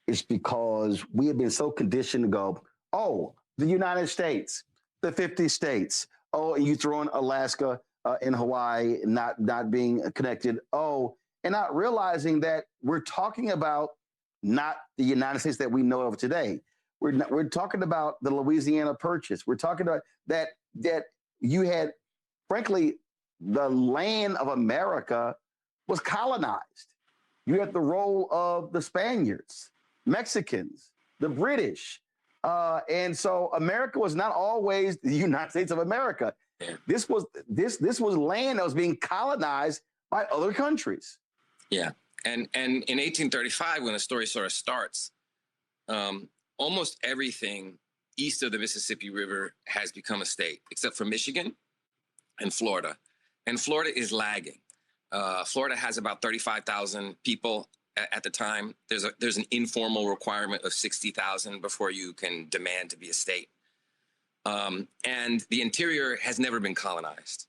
is because we have been so conditioned to go, oh, the United States, the 50 states, oh, and you throw in Alaska and Hawaii not being connected, oh, and not realizing that we're talking about not the United States that we know of today. We're talking about the Louisiana Purchase. We're talking about that you had, frankly, the land of America was colonized. You had the role of the Spaniards, Mexicans, the British. And so America was not always the United States of America. This was land that was being colonized by other countries. Yeah. And in 1835, when the story sort of starts, almost everything east of the Mississippi River has become a state, except for Michigan and Florida. And Florida is lagging. Florida has about 35,000 people at the time. There's an informal requirement of 60,000 before you can demand to be a state. And the interior has never been colonized.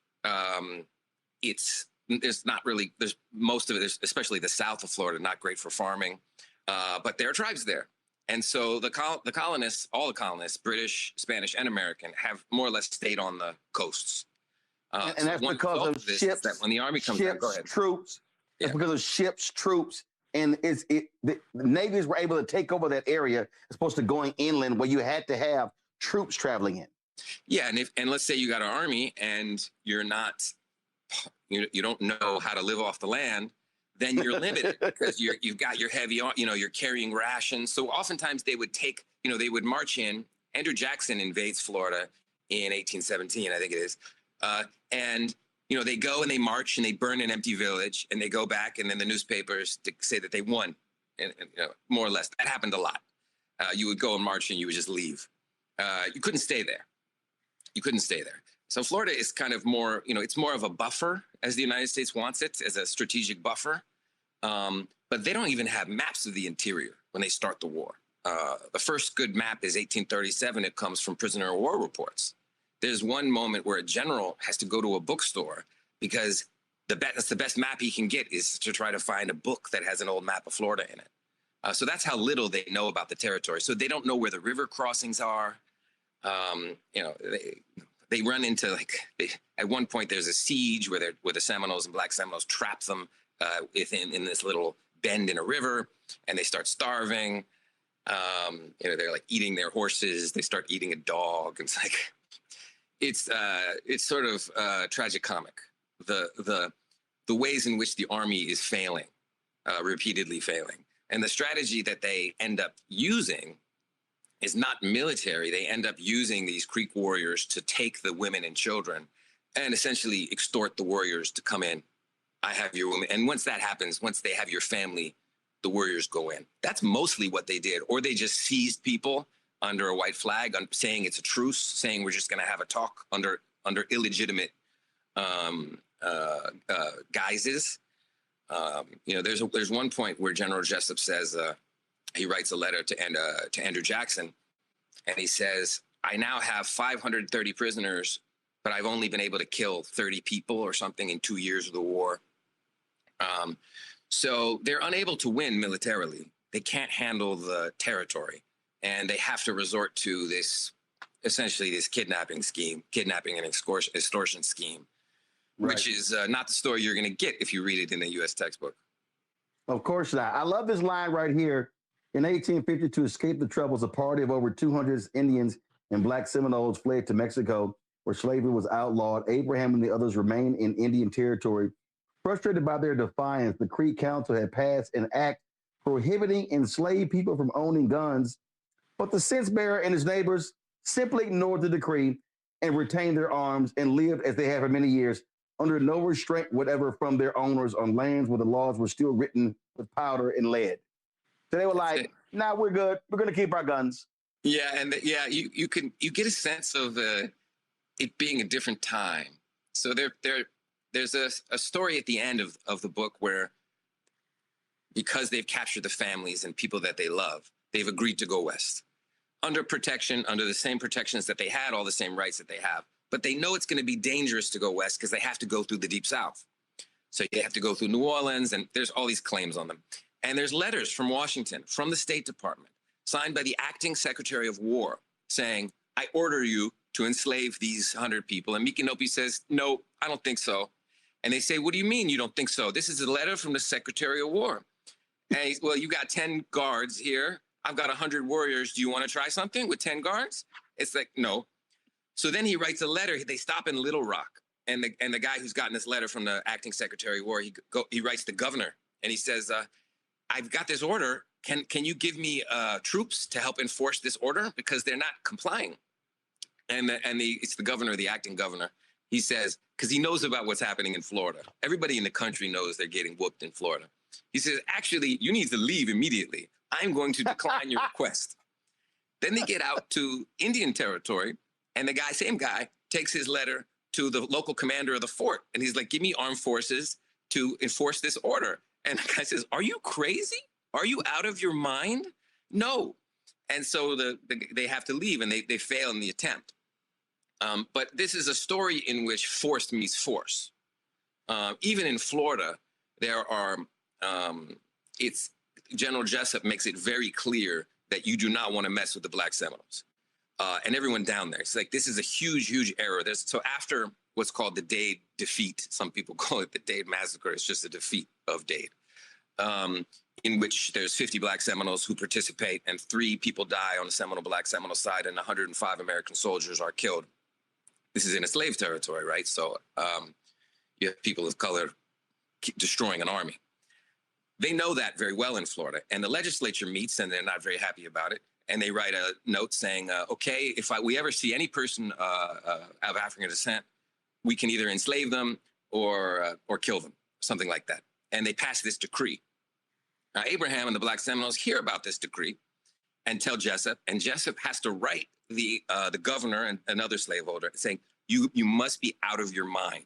There's most of it, especially the south of Florida, not great for farming, but there are tribes there. And so the colonists, all the colonists, British, Spanish, and American, have more or less stayed on the coasts. And that's because of ships. That when the army comes out, go ahead. Troops. It's because of ships, troops, and the navies were able to take over that area as opposed to going inland where you had to have troops traveling in. Yeah, and let's say you got an army and you're not, you don't know how to live off the land, then you're limited because you've got your heavy, you're carrying rations. So oftentimes they would they would march in. Andrew Jackson invades Florida in 1817, I think it is. And they go and they march and they burn an empty village and they go back and then the newspapers say that they won, and more or less. That happened a lot. You would go and march and you would just leave. You couldn't stay there. So Florida is kind of more, it's more of a buffer as the United States wants it, as a strategic buffer. But they don't even have maps of the interior when they start the war. The first good map is 1837. It comes from prisoner of war reports. There's one moment where a general has to go to a bookstore because that's the best map he can get is to try to find a book that has an old map of Florida in it. So that's how little they know about the territory. So they don't know where the river crossings are. They run into at one point there's a siege where the Seminoles and Black Seminoles trap them in this little bend in a river, and they start starving. They're like eating their horses. They start eating a dog. It's sort of tragicomic, the ways in which the army is failing, repeatedly failing, and the strategy that they end up using is not military. They end up using these Creek warriors to take the women and children and essentially extort the warriors to come in. I have your women. And once that happens, once they have your family, the warriors go in. That's mostly what they did. Or they just seized people under a white flag, saying it's a truce, saying we're just going to have a talk under illegitimate guises. There's one point where General Jessup says, he writes a letter to Andrew Jackson, and he says, I now have 530 prisoners, but I've only been able to kill 30 people or something in 2 years of the war. So they're unable to win militarily. They can't handle the territory, and they have to resort to this kidnapping and extortion scheme, right, which is not the story you're going to get if you read it in a U.S. textbook. Of course not. I love this line right here. In 1850, to escape the troubles, a party of over 200 Indians and Black Seminoles fled to Mexico, where slavery was outlawed. Abraham and the others remained in Indian territory. Frustrated by their defiance, the Creek Council had passed an act prohibiting enslaved people from owning guns, but the cense bearer and his neighbors simply ignored the decree and retained their arms and lived as they have for many years, under no restraint whatever from their owners on lands where the laws were still written with powder and lead. So they were like, "Nah, we're good. We're going to keep our guns." Yeah, and you get a sense of it being a different time. So there's a story at the end of the book where, because they've captured the families and people that they love, they've agreed to go west under protection, under the same protections that they had, all the same rights that they have. But they know it's going to be dangerous to go west because they have to go through the Deep South. So you have to go through New Orleans, and there's all these claims on them. And there's letters from Washington, from the State Department, signed by the acting Secretary of War, saying, I order you to enslave these 100 people. And Micanopy says, no, I don't think so. And they say, what do you mean you don't think so? This is a letter from the Secretary of War. And he's, well, you got 10 guards here. I've got 100 warriors. Do you want to try something with 10 guards? It's like, no. So then he writes a letter. They stop in Little Rock. And the guy who's gotten this letter from the acting Secretary of War, he writes the governor. And he says, I've got this order. Can you give me troops to help enforce this order? Because they're not complying. And it's the governor, the acting governor. He says, because he knows about what's happening in Florida. Everybody in the country knows they're getting whooped in Florida. He says, actually, you need to leave immediately. I'm going to decline your request. Then they get out to Indian territory, and the same guy, takes his letter to the local commander of the fort. And he's like, give me armed forces to enforce this order. And the guy says, are you crazy? Are you out of your mind? No. And so they have to leave, and they fail in the attempt. But this is a story in which force meets force. Even in Florida, there are, General Jessup makes it very clear that you do not want to mess with the Black Seminoles. And everyone down there. It's like, this is a huge, huge error. So after what's called the Dade defeat, some people call it the Dade massacre, it's just a defeat of Dade, in which there's 50 Black Seminoles who participate, and 3 people die on the Seminole Black Seminole side, and 105 American soldiers are killed. This is in a slave territory, right? So you have people of color destroying an army. They know that very well in Florida, and the legislature meets, and they're not very happy about it. And they write a note saying, okay, if we ever see any person of African descent, we can either enslave them or kill them, something like that. And they pass this decree. Now, Abraham and the Black Seminoles hear about this decree and tell Jessup, and Jessup has to write the governor and another slaveholder saying, you must be out of your mind.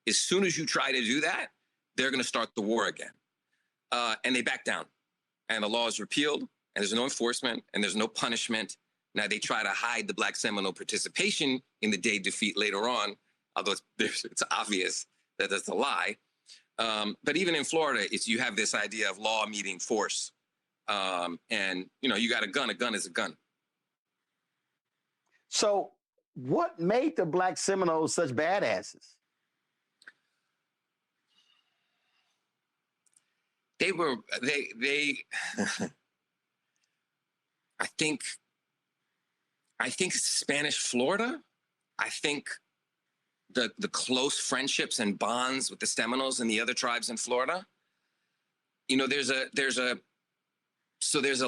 As soon as you try to do that, they're going to start the war again. And they back down, and the law is repealed, and there's no enforcement, and there's no punishment. Now, they try to hide the Black Seminole participation in the Dade defeat later on, although it's obvious that that's a lie. But even in Florida, you have this idea of law meeting force. And, you got a gun is a gun. So what made the Black Seminoles such badasses? They I think Spanish Florida. I think the close friendships and bonds with the Seminoles and the other tribes in Florida. There's a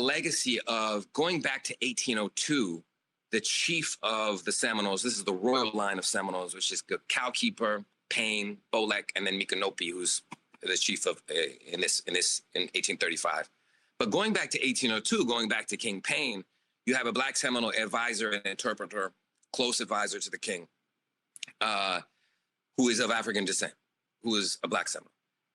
legacy of going back to 1802. The chief of the Seminoles, this is the royal line of Seminoles, which is the Cowkeeper, Payne, Bolek, and then Micanopy, who's the chief of in 1835. But going back to 1802, going back to King Payne, you have a Black Seminole advisor and interpreter, close advisor to the king, who is of African descent, who is a Black Seminole.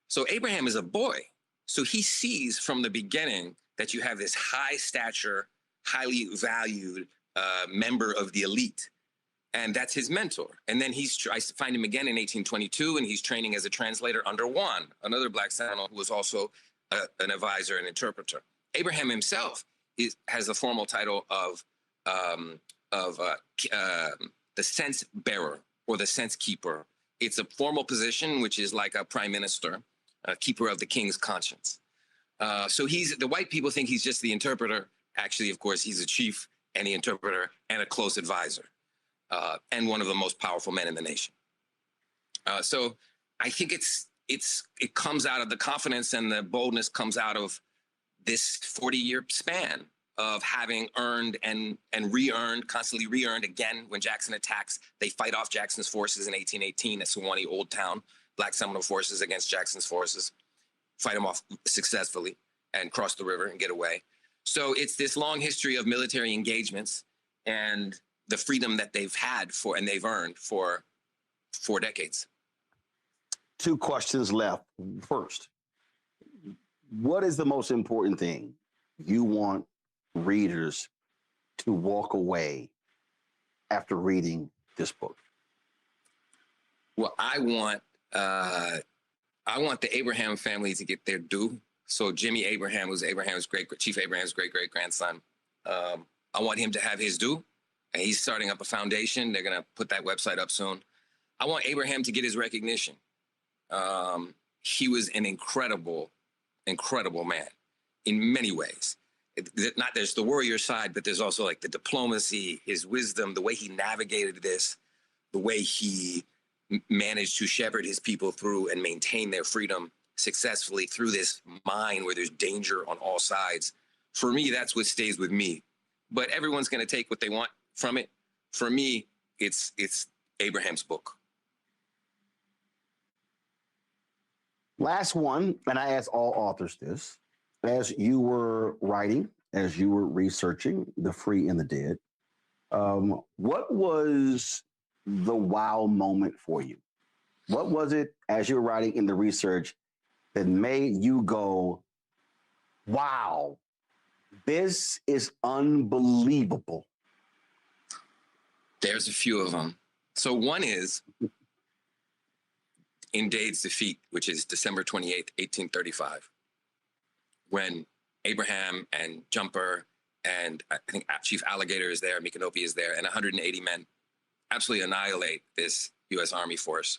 So Abraham is a boy. So he sees from the beginning that you have this high stature, highly valued member of the elite. And that's his mentor. And then I find him again in 1822, and he's training as a translator under Juan, another Black Seminole who was also an advisor and interpreter. Abraham himself has the formal title of the sense bearer or the sense keeper. It's a formal position, which is like a prime minister, a keeper of the king's conscience. So the white people think he's just the interpreter. Actually, of course, he's a chief and the interpreter and a close advisor. And one of the most powerful men in the nation. So I think it comes out of the confidence, and the boldness comes out of this 40-year span of having earned and re-earned, constantly re-earned again. When Jackson attacks, they fight off Jackson's forces in 1818 at Sewanee Old Town, Black Seminole forces against Jackson's forces, fight them off successfully and cross the river and get away. So it's this long history of military engagements and the freedom that they've had and they've earned for 4 decades. 2 questions left. First, what is the most important thing you want readers to walk away after reading this book? Well, I want the Abraham family to get their due. So Jimmy Abraham was Chief Abraham's great-great-grandson. I want him to have his due. And he's starting up a foundation. They're going to put that website up soon. I want Abraham to get his recognition. He was an incredible, incredible man in many ways. There's the warrior side, but there's also like the diplomacy, his wisdom, the way he navigated this, the way he managed to shepherd his people through and maintain their freedom successfully through this mine where there's danger on all sides. For me, that's what stays with me. But everyone's going to take what they want from it. For me, it's Abraham's book. Last one, and I ask all authors this. As you were writing, as you were researching The Free and the Dead, what was the wow moment for you? What was it, as you were writing in the research, that made you go, wow, this is unbelievable? There's a few of them. So one is in Dade's defeat, which is December 28th, 1835, when Abraham and Jumper and I think Chief Alligator is there, Micanopy is there, and 180 men absolutely annihilate this U.S. Army force.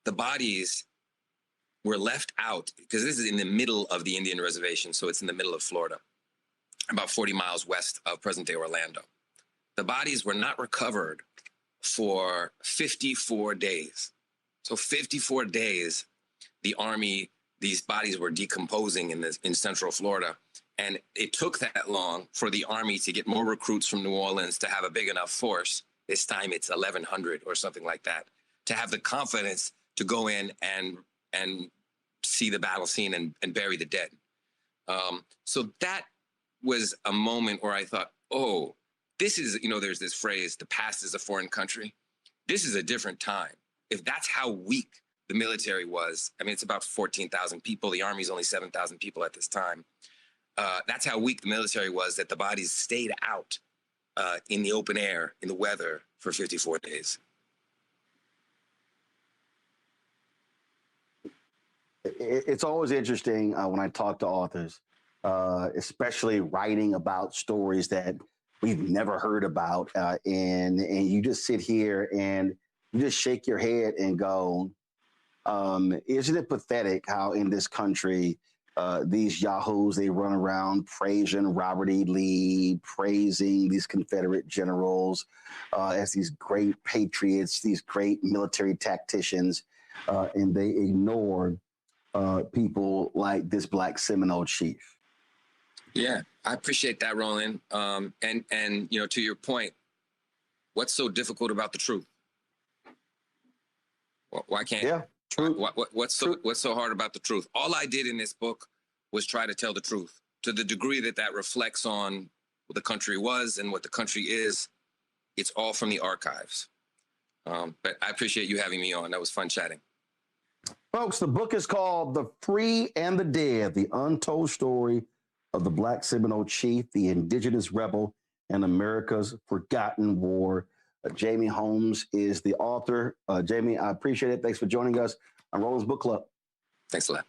The bodies were left out because this is in the middle of the Indian reservation, so it's in the middle of Florida, about 40 miles west of present-day Orlando. The bodies were not recovered for 54 days. So 54 days, the Army, these bodies were decomposing in Central Florida. And it took that long for the Army to get more recruits from New Orleans to have a big enough force. This time it's 1,100 or something like that, to have the confidence to go in and see the battle scene and bury the dead. So that was a moment where I thought, oh, this is, there's this phrase, the past is a foreign country. This is a different time. If that's how weak the military was, I mean, it's about 14,000 people. The Army's only 7,000 people at this time. That's how weak the military was, that the bodies stayed out in the open air, in the weather, for 54 days. It's always interesting when I talk to authors, especially writing about stories that we've never heard about. And you just sit here and you just shake your head and go, isn't it pathetic how in this country, these yahoos, they run around praising Robert E. Lee, praising these Confederate generals as these great patriots, these great military tacticians, and they ignore people like this Black Seminole chief. Yeah, I appreciate that, Roland. And to your point, what's so difficult about the truth? Why can't? Yeah. What's so hard about the truth? All I did in this book was try to tell the truth to the degree that reflects on what the country was and what the country is. It's all from the archives. But I appreciate you having me on. That was fun chatting. Folks, the book is called The Free and the Dead, The Untold Story of the Black Seminole Chief, the Indigenous Rebel, and America's Forgotten War. Jamie Holmes is the author. Jamie, I appreciate it. Thanks for joining us on Roland's Book Club. Thanks a lot.